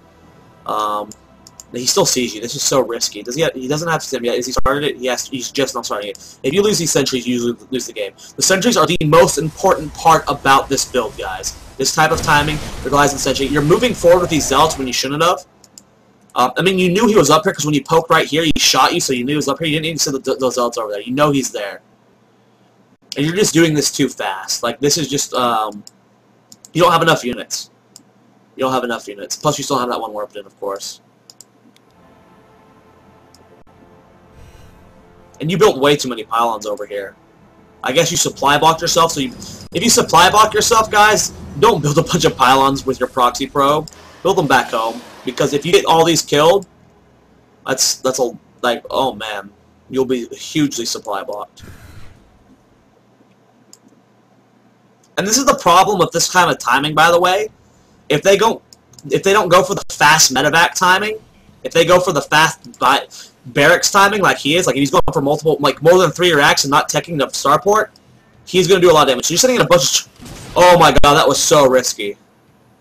He still sees you. This is so risky. He doesn't have sim yet. Has he started it? He's just not starting it. If you lose these sentries, you usually lose the game. The sentries are the most important part about this build, guys. This type of timing relies on sentry. You're moving forward with these zealots when you shouldn't have. I mean, you knew he was up here because when you poked right here, he shot you, so you knew he was up here. You didn't even see those zealots over there. You know he's there. And you're just doing this too fast. This is just, you don't have enough units. You don't have enough units. Plus, you still have that one warped in, of course. And you built way too many pylons over here. I guess you supply blocked yourself, so if you supply block yourself, guys, don't build a bunch of pylons with your proxy probe. Build them back home, because if you get all these killed, oh man, you'll be hugely supply blocked. And this is the problem with this kind of timing, by the way. If they don't go for the fast medevac timing, if they go for the fast barracks timing like he is, if he's going for multiple, more than 3 racks and not teching the starport, he's going to do a lot of damage. So you're sending in a bunch of... Oh my god, that was so risky.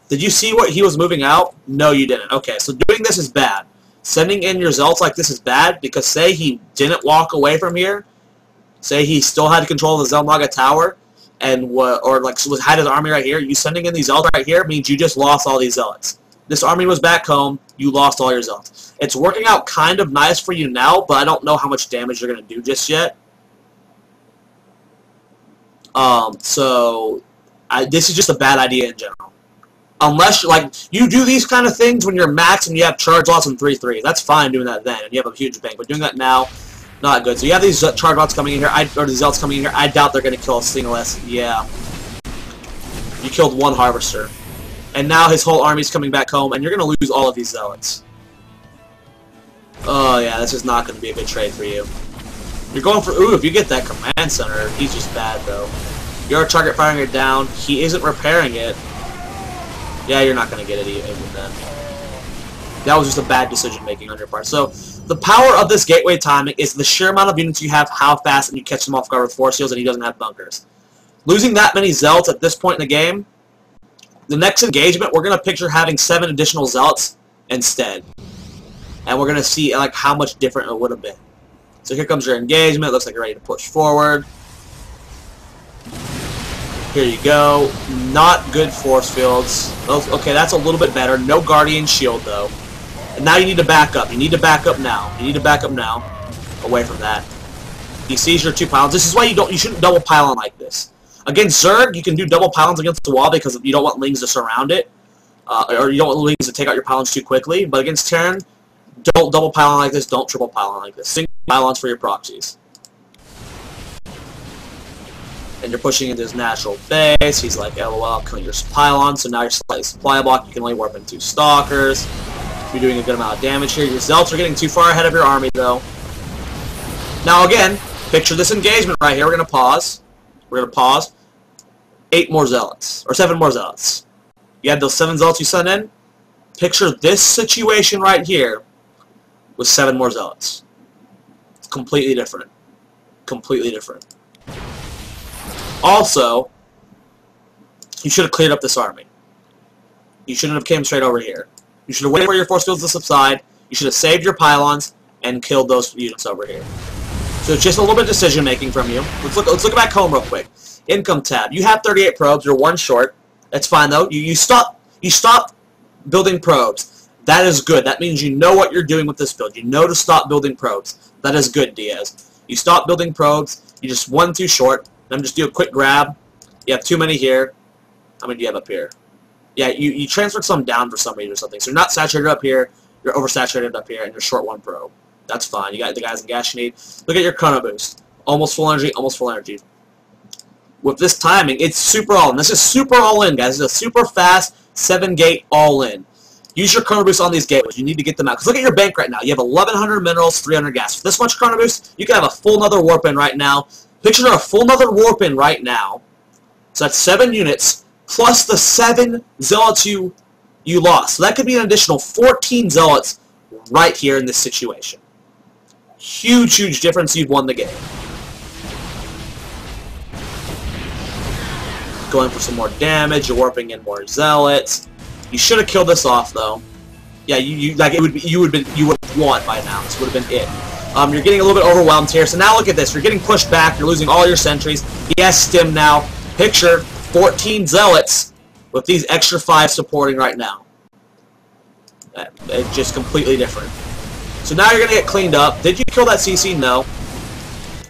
Did you see what he was moving out? No, you didn't. Okay, so doing this is bad. Sending in your zealots like this is bad, because say he didn't walk away from here, say he still had control of the Zelmaga Tower, and what, or like had his army right here, you sending in these zealots right here means you just lost all these zealots. This army was back home, you lost all your zealots. It's working out kind of nice for you now, but I don't know how much damage you're going to do just yet. This is just a bad idea in general. Unless, like, you do these kind of things when you're max and you have charge lots and 3-3. That's fine doing that then, and you have a huge bank. But doing that now, not good. So you have these charge lots coming in here, or the zealots coming in here. I doubt they're going to kill a single S. Yeah. You killed one harvester. And now his whole army's coming back home, and you're going to lose all of these zealots. Oh, yeah, this is not going to be a good trade for you. You're going for... Ooh, if you get that command center, he's just bad, though. You're target firing it down. He isn't repairing it. Yeah, you're not going to get it even then. That was just a bad decision-making on your part. So, the power of this gateway timing is the sheer amount of units you have, how fast and you catch them off guard with force shields, and he doesn't have bunkers. Losing that many zealots at this point in the game, the next engagement, we're going to picture having 7 additional zealots instead. And we're going to see like how much different it would have been. So here comes your engagement. Looks like you're ready to push forward. Here you go. Not good force fields. Okay, that's a little bit better. No guardian shield though. And now you need to back up. You need to back up now. You need to back up now. Away from that. He sees your 2 pylons. This is why you shouldn't double pylon like this. Against Zerg, you can do double pylons against the wall because you don't want lings to surround it. Or you don't want lings to take out your pylons too quickly. But against Terran, don't double pylon like this. Don't triple pylon like this. Single pylons for your proxies. And you're pushing into his natural base. He's like, LOL, I'll kill your pylons. So now you're slightly supply block. You can only warp in 2 stalkers. You're doing a good amount of damage here. Your zealots are getting too far ahead of your army, though. Now, again, picture this engagement right here. We're going to pause. We're going to pause. 8 more zealots. Or 7 more zealots. You had those 7 zealots you sent in. Picture this situation right here with 7 more zealots. It's completely different. Completely different. Also, you should have cleared up this army. You shouldn't have came straight over here. You should have waited for your force fields to subside. You should have saved your pylons and killed those units over here. So it's just a little bit of decision making from you. Let's look back home real quick. Income tab. You have 38 probes. You're 1 short. That's fine though. You stop building probes. That is good. That means you know what you're doing with this build. You know to stop building probes. That is good, Diaz. You stop building probes. You just 1 too short. Then just do a quick grab. You have too many here. How many do you have up here? Yeah, you transferred some down for some reason or something. So you're not saturated up here. You're oversaturated up here, and you're short 1 probe. That's fine. You got the guys in gas you need. Look at your chrono boost. Almost full energy, almost full energy. With this timing, it's super all-in. This is super all-in, guys. This is a super fast 7-gate all-in. Use your chrono boost on these gateways. You need to get them out. Because look at your bank right now. You have 1,100 minerals, 300 gas. With this much chrono boost, you can have a full another warp in right now. Picture a full another warp in right now. So that's 7 units, plus the 7 zealots you lost. So that could be an additional 14 zealots right here in this situation. Huge, huge difference. You've won the game. Going for some more damage. You're warping in more zealots. You should have killed this off though. Yeah, you would have won by now. This would have been it. You're getting a little bit overwhelmed here. So now look at this. You're getting pushed back. You're losing all your sentries. Yes, stim now. Picture 14 zealots with these extra 5 supporting right now. It's just completely different. So now you're going to get cleaned up. Did you kill that CC? No.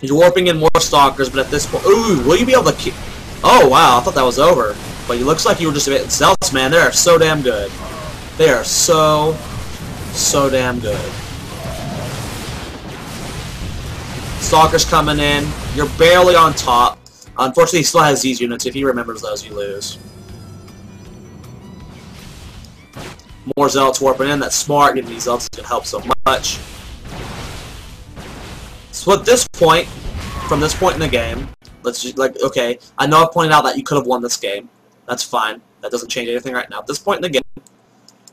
You're warping in more stalkers, but at this point... Ooh, will you be able to keep... Oh, wow, I thought that was over. But it looks like you were just a bit... Zealots, man, they are so damn good. They are so damn good. Stalkers coming in. You're barely on top. Unfortunately, he still has these units. If he remembers those, you lose. More zealots warping in. That's smart. Getting these zealots can help so much. So at this point, from this point in the game, let's just, okay, I know I pointed out that you could have won this game. That's fine. That doesn't change anything right now. At this point in the game,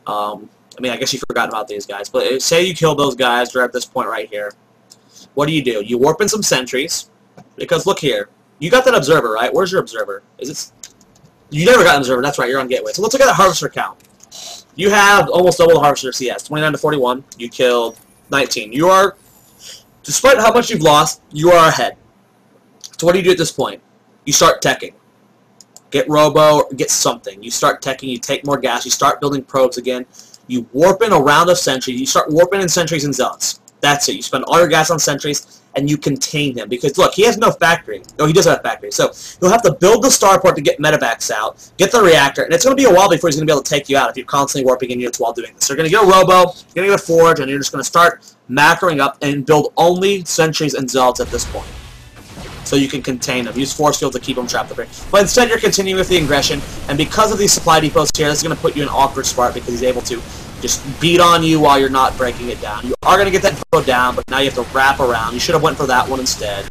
I mean, I guess you forgot about these guys, but say you killed those guys right at this point right here. What do? You warp in some sentries, because look here. You got that observer, right? Where's your observer? Is it? You never got an observer. That's right. You're on gateway. So let's look at the harvester count. You have almost double the harvester CS. 29 to 41. You killed 19. You are, despite how much you've lost, you are ahead. So what do you do at this point? You start teching. Get Robo, or get something. You start teching, you take more gas, you start building probes again. You warp in a round of sentries. You start warping in sentries and zealots. That's it. You spend all your gas on sentries, and you contain him. Because, look, he has no factory. No, he does have a factory. So, you'll have to build the starport to get medevacs out, get the reactor, and it's going to be a while before he's going to be able to take you out if you're constantly warping in units while doing this. So you're going to get a Robo, you're going to get a Forge, and you're just going to start macroing up and build only sentries and zealots at this point. So you can contain them. Use force field to keep them trapped up here. But instead, you're continuing with the aggression, and because of these supply depots here, this is going to put you in an awkward spot because he's able to just beat on you while you're not breaking it down. You are going to get that depot down, but now you have to wrap around. You should have went for that one instead,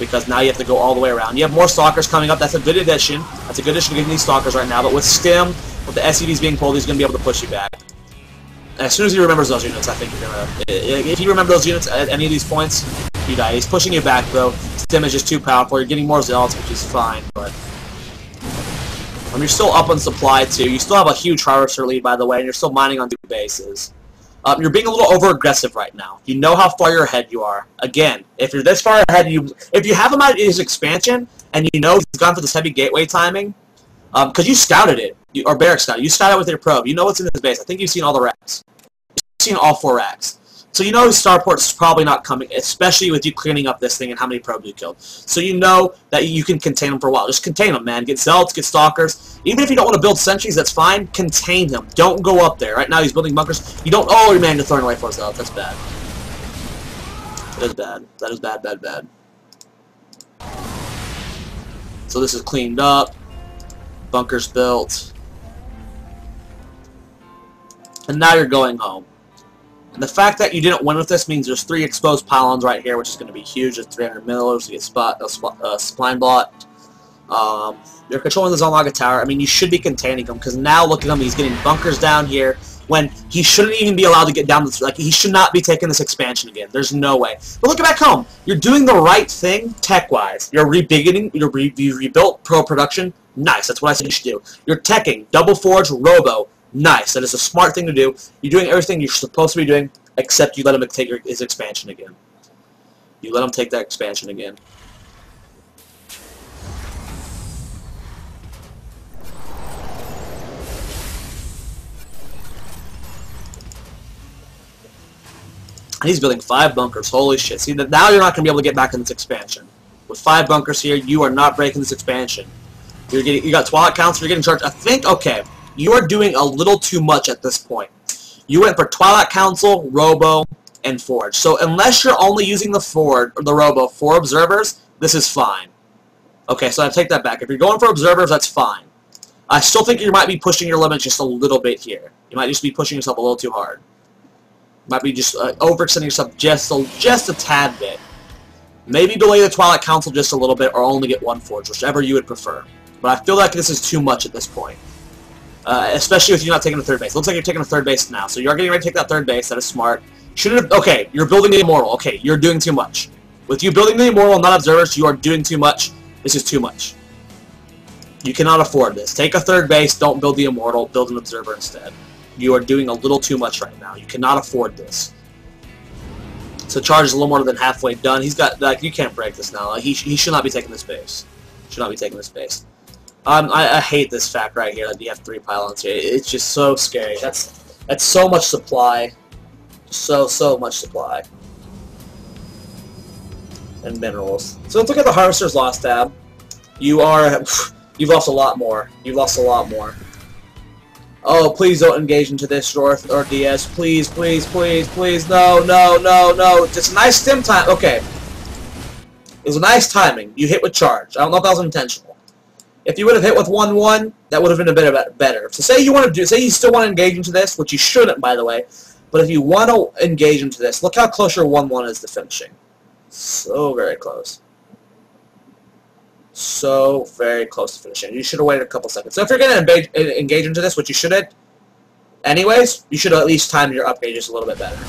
because now you have to go all the way around. You have more stalkers coming up. That's a good addition. That's a good addition to getting these stalkers right now. But with Stim, with the SCVs being pulled, he's going to be able to push you back. And as soon as he remembers those units, I think you're going to... If you remember those units at any of these points, you die. He's pushing you back, though. Stim is just too powerful. You're getting more zealots, which is fine, but... you're still up on supply, too. You still have a huge harvester lead, by the way, and you're still mining on 2 bases. You're being a little over-aggressive right now. You know how far ahead you are. Again, if you're this far ahead, if you have him at his expansion, and you know he's gone for this heavy gateway timing, because you scouted it, or Barrack scouted, you scouted it with your probe. You know what's in his base. I think you've seen all the racks. You've seen all 4 racks. So you know his starport's probably not coming, especially with you cleaning up this thing and how many probes you killed. So you know that you can contain him for a while. Just contain him, man. Get zealots, get stalkers. Even if you don't want to build sentries, that's fine. Contain him. Don't go up there. Right now he's building bunkers. You don't... Oh, your man, you're throwing away 4 zealots. That's bad. That is bad. That is bad, bad, bad. So this is cleaned up. Bunkers built. And now you're going home. And the fact that you didn't win with this means there's 3 exposed pylons right here, which is going to be huge. There's 300 millers to get spline blot. You're controlling the Zonlaga tower. I mean, you should be containing him, because now look at him. He's getting bunkers down here when he shouldn't even be allowed to get down this. Like, he should not be taking this expansion again. There's no way. But look at back home. You're doing the right thing tech-wise. You're rebigging. You rebuilt pro production. Nice. That's what I said you should do. You're teching. Double Forge, Robo. Nice. That is a smart thing to do. You're doing everything you're supposed to be doing, except you let him take his expansion again. You let him take that expansion again. And he's building 5 bunkers. Holy shit. See, now you're not going to be able to get back in this expansion. With 5 bunkers here, you are not breaking this expansion. You got Twilight Council, you're getting charged. I think, okay, you are doing a little too much at this point. You went for Twilight Council, Robo, and Forge. So unless you're only using the Forge or the Robo for observers, this is fine. Okay, so I take that back. If you're going for observers, that's fine. I still think you might be pushing your limits just a little bit here. You might just be pushing yourself a little too hard. You might be just overextending yourself just a tad bit. Maybe delay the Twilight Council just a little bit, or only get 1 Forge, whichever you would prefer. But I feel like this is too much at this point. Especially if you're not taking a 3rd base. Looks like you're taking a 3rd base now. So you are getting ready to take that 3rd base. That is smart. Okay, you're building the Immortal. Okay, you're doing too much. With you building the Immortal, not observers, you are doing too much. This is too much. You cannot afford this. Take a 3rd base. Don't build the Immortal. Build an observer instead. You are doing a little too much right now. You cannot afford this. So charge is a little more than halfway done. He's got, like, you can't break this now. Like, he should not be taking this base. Should not be taking this base. I hate this fact right here that you have 3 pylons here. It's just so scary. That's so much supply. So much supply. And minerals. So let's look at the Harvester's Loss tab. You've lost a lot more. You've lost a lot more. Oh, please don't engage into this, Jorth or Diaz. Please, please, please, please. No, no, no, no. Just a nice stim time. Okay. It was a nice timing. You hit with charge. I don't know if that was intentional. If you would have hit with 1-1, that would have been a bit better. So say you still want to engage into this, which you shouldn't, by the way. But if you want to engage into this, look how close your 1-1 is to finishing. So very close. So very close to finishing. You should have waited a couple seconds. So if you're going to engage into this, which you shouldn't, anyways, you should at least time your upgrade just a little bit better.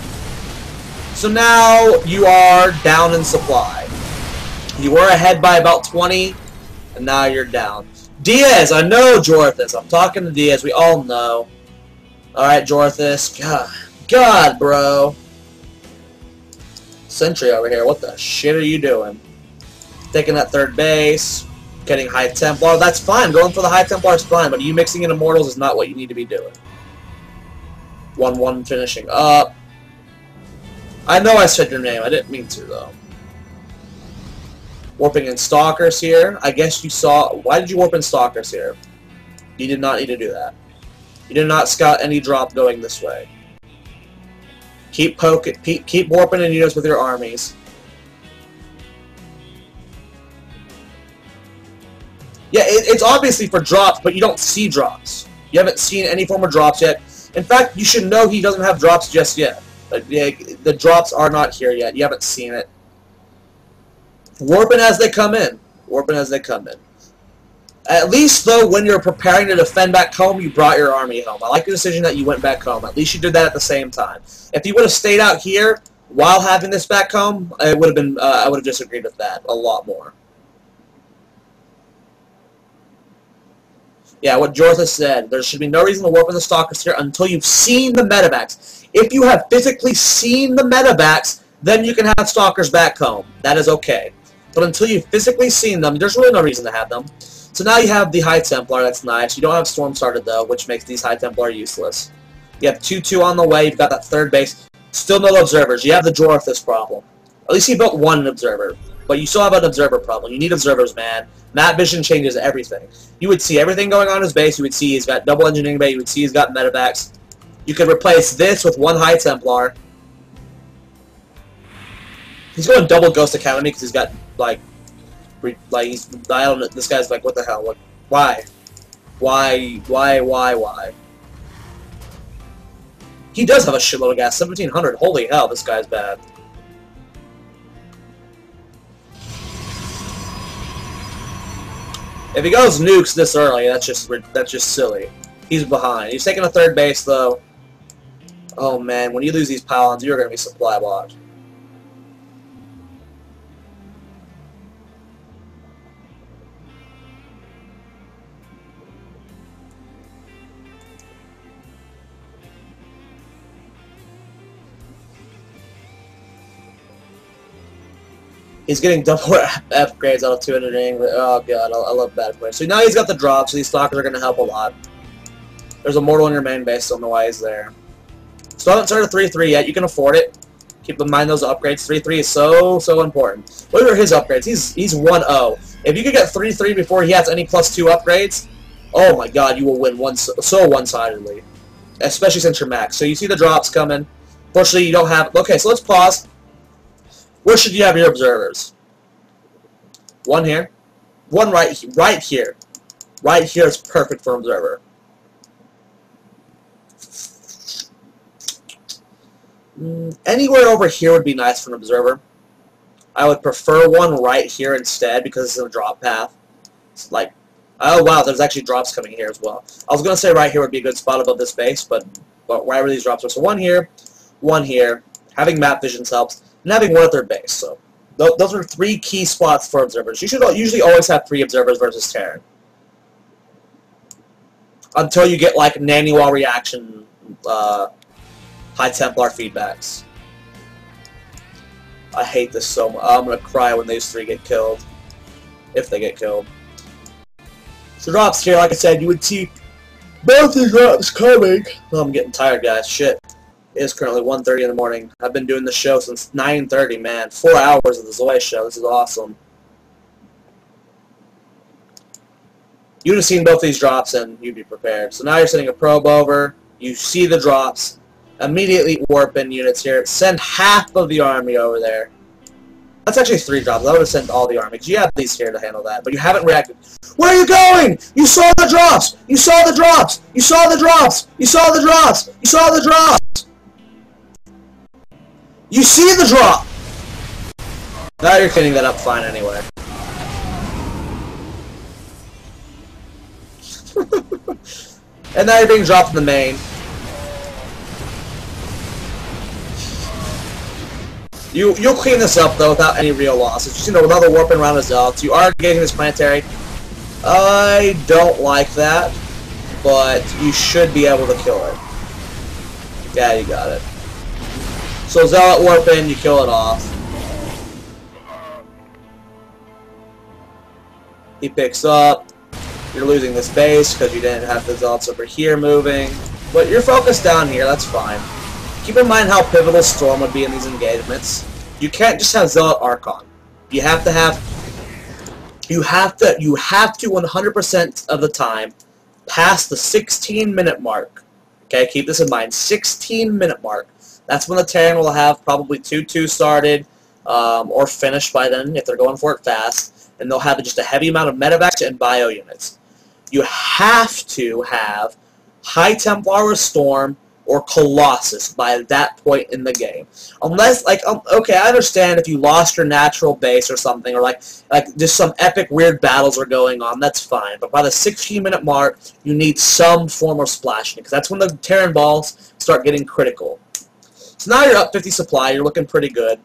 So now you are down in supply. You were ahead by about 20, and now you're down. Diaz, I know Jorthus. I'm talking to Diaz. We all know. Alright, Jorthus. God, bro. Sentry over here. What the shit are you doing? Taking that 3rd base. Getting High Templar, that's fine. Going for the High Templar is fine, but you mixing in Immortals is not what you need to be doing. 1-1 finishing up. I know I said your name. I didn't mean to, though. Warping in Stalkers here. I guess you saw... Why did you warp in Stalkers here? You did not need to do that. You did not scout any drop going this way. Keep poking, keep warping in units with your armies. Yeah, it's obviously for drops, but you don't see drops. You haven't seen any form of drops yet. In fact, you should know he doesn't have drops just yet. Yeah, the drops are not here yet. You haven't seen it. Warping as they come in. Warping as they come in. At least, though, when you're preparing to defend back home, you brought your army home. I like the decision that you went back home. At least you did that at the same time. If you would have stayed out here while having this back home, it would have been. I would have disagreed with that a lot more. Yeah, what Jortha said. There should be no reason to warp in the Stalkers here until you've seen the medevacs. If you have physically seen the medevacs, then you can have Stalkers back home. That is okay. But until you've physically seen them, there's really no reason to have them. So now you have the High Templar, that's nice. You don't have Storm started, though, which makes these High Templar useless. You have 2-2 on the way, you've got that third base. Still no observers. You have the Jorthus problem. At least you built one observer. But you still have an observer problem. You need observers, man. Map vision changes everything. You would see everything going on in his base. You would see he's got double engineering bay. You would see he's got medevacs. You could replace this with one High Templar. He's going double Ghost Academy because he's got, like he's, I don't know, this guy's like, what the hell? Like, why? Why? He does have a shitload of gas. 1,700. Holy hell, this guy's bad. If he goes nukes this early, that's just silly. He's behind. He's taking a third base, though. Oh, man, when you lose these pylons, you're going to be supply blocked. He's getting double upgrades out of 200 English. Oh god, I love bad upgrades. So now he's got the drops, so these Stalkers are going to help a lot. There's a mortal in your main base, don't know why he's there. Still haven't started 3-3 yet, you can afford it. Keep in mind those upgrades. 3-3 is so important. What are his upgrades? He's 1-0. If you could get 3-3 before he has any +2 upgrades, oh my god, you will win so one-sidedly. Especially since you're max. So you see the drops coming. Fortunately, you don't have... Okay, so let's pause. Where should you have your observers? One here. One right here. Right here is perfect for observer. Anywhere over here would be nice for an observer. I would prefer one right here instead because it's a drop path. It's like, oh wow, there's actually drops coming here as well. I was going to say right here would be a good spot above this base, but wherever these drops are. So one here. Having map visions helps. And having one at their base. So those are 3 key spots for observers. You should usually always have 3 observers versus Terran. Until you get like Naniwa reaction High Templar feedbacks. I hate this so much. I'm gonna cry when these 3 get killed. If they get killed. So drops here, like I said, you would see both these drops coming. Oh, I'm getting tired, guys. Shit. It is currently 1:30 in the morning. I've been doing the show since 9:30, man. 4 hours of the Zoia show. This is awesome. You'd have seen both these drops and you'd be prepared. So now you're sending a probe over. You see the drops. Immediately warp in units here. Send half of the army over there. That's actually 3 drops. I would have sent all the army because you have these here to handle that. But you haven't reacted. Where are you going? You saw the drops! You saw the drops! You saw the drops! You saw the drops! You saw the drops! You see the drop! Now you're cleaning that up fine anyway. And now you're being dropped in the main. You'll clean this up though without any real losses. Just another warping around the zealots. You are getting this planetary. I don't like that, but you should be able to kill it. Yeah, you got it. So zealot warp in, you kill it off. He picks up. You're losing this base because you didn't have the zealots over here moving. But you're focused down here, that's fine. Keep in mind how pivotal Storm would be in these engagements. You can't just have Zealot Archon. You have to 100% of the time pass the 16-minute mark. Okay, keep this in mind. 16-minute mark. That's when the Terran will have probably 2-2 started or finished by then if they're going for it fast. And they'll have just a heavy amount of medevacs and bio units. You have to have High Templar or Storm or Colossus by that point in the game. Unless, like, okay, I understand if you lost your natural base or something, or like just some epic weird battles are going on, that's fine. But by the 16-minute mark, you need some form of splashing, because that's when the Terran balls start getting critical. So now you're up 50 supply, you're looking pretty good.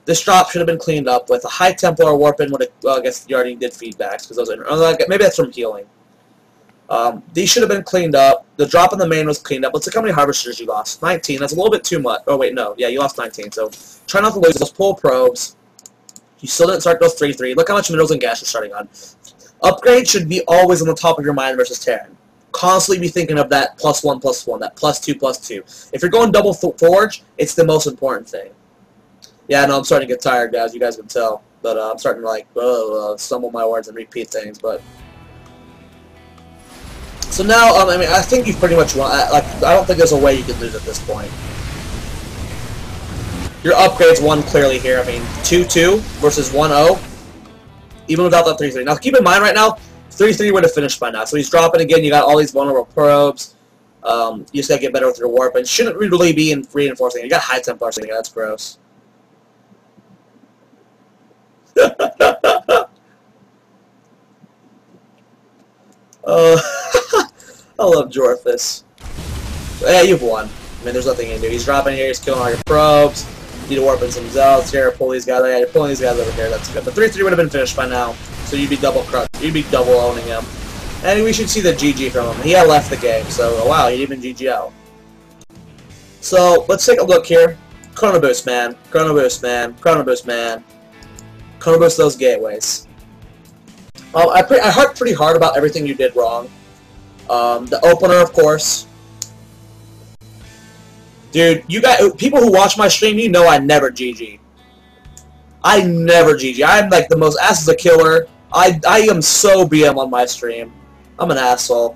This drop should have been cleaned up with a High Templar Warpin. Well, I guess you already did feedbacks, because those are, maybe that's from healing. These should have been cleaned up. The drop in the main was cleaned up. Let's look how many Harvesters you lost. 19. That's a little bit too much. Oh, wait, no. Yeah, you lost 19. So try not to lose those pull probes. You still didn't start those 3-3. Look how much minerals and gas you're starting on. Upgrade should be always on the top of your mind versus Terran. Constantly be thinking of that +1/+1, that +2/+2. If you're going double forge, it's the most important thing. Yeah, no, I'm starting to get tired, guys. You guys can tell. But I'm starting to, like, stumble my words and repeat things, but... So now, I mean, I think you've pretty much won. Like, I don't think there's a way you can lose at this point. Your upgrades won clearly here. I mean, 2-2 versus 1-0, even without that 3-3. Now, keep in mind right now, 3-3 would have finished by now. So he's dropping again. You got all these vulnerable probes. You just gotta get better with your warp. And shouldn't really be in reinforcing. You got High Templar sitting here. That's gross. I love Jorthus. Yeah, you've won. I mean, there's nothing you can do. He's dropping here. He's killing all your probes. You need to warp in some zealots here. Pull these guys. Yeah, you're pulling these guys over here. That's good. But 3-3 would have been finished by now. So you'd be double crushed. You'd be double owning him. And we should see the GG from him. He had left the game. So, oh, wow, he'd even GG out. So, let's take a look here. Chrono Boost, man. Chrono Boost, man. Chrono Boost, man. Chrono Boost those gateways. I harped pretty hard about everything you did wrong. The opener, of course. Dude, you guys, people who watch my stream, you know I never GG. I never GG. I'm like the most ass is a killer. I am so BM on my stream. I'm an asshole.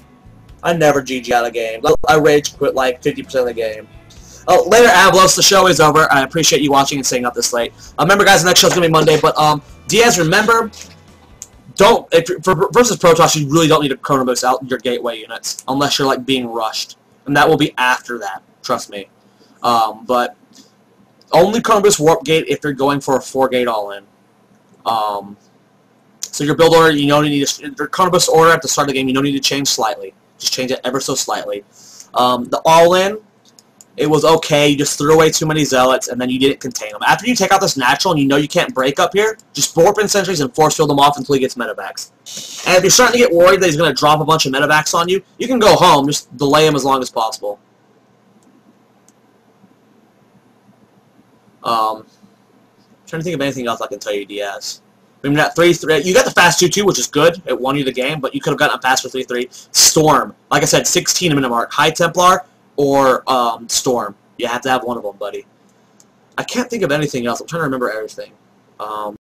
I never GG out of game. I rage quit like 50% of the game. Oh, later, Ablos. The show is over. I appreciate you watching and staying up this late. Remember, guys, the next show's gonna be Monday. But Diaz, remember. For versus Protoss, you really don't need to Chrono Boost out your gateway units unless you're like being rushed, and that will be after that. Trust me. But only Chrono Boost Warp Gate if you're going for a 4-gate all-in. So your build order, you don't need to your Chrono Boost order at the start of the game. You don't need to change slightly. Just change it ever so slightly. The all-in. It was okay, you just threw away too many zealots, and then you didn't contain them. After you take out this natural, and you know you can't break up here, just warp in sentries and force field them off until he gets medevacs. And if you're starting to get worried that he's going to drop a bunch of medevacs on you, you can go home, just delay him as long as possible. I'm trying to think of anything else I can tell you, Diaz. I mean, that 3-3, you got the fast 2-2, which is good. It won you the game, but you could have gotten a faster 3-3. Storm, like I said, 16-minute mark. High Templar or Storm. You have to have one of them, buddy. I can't think of anything else. I'm trying to remember everything.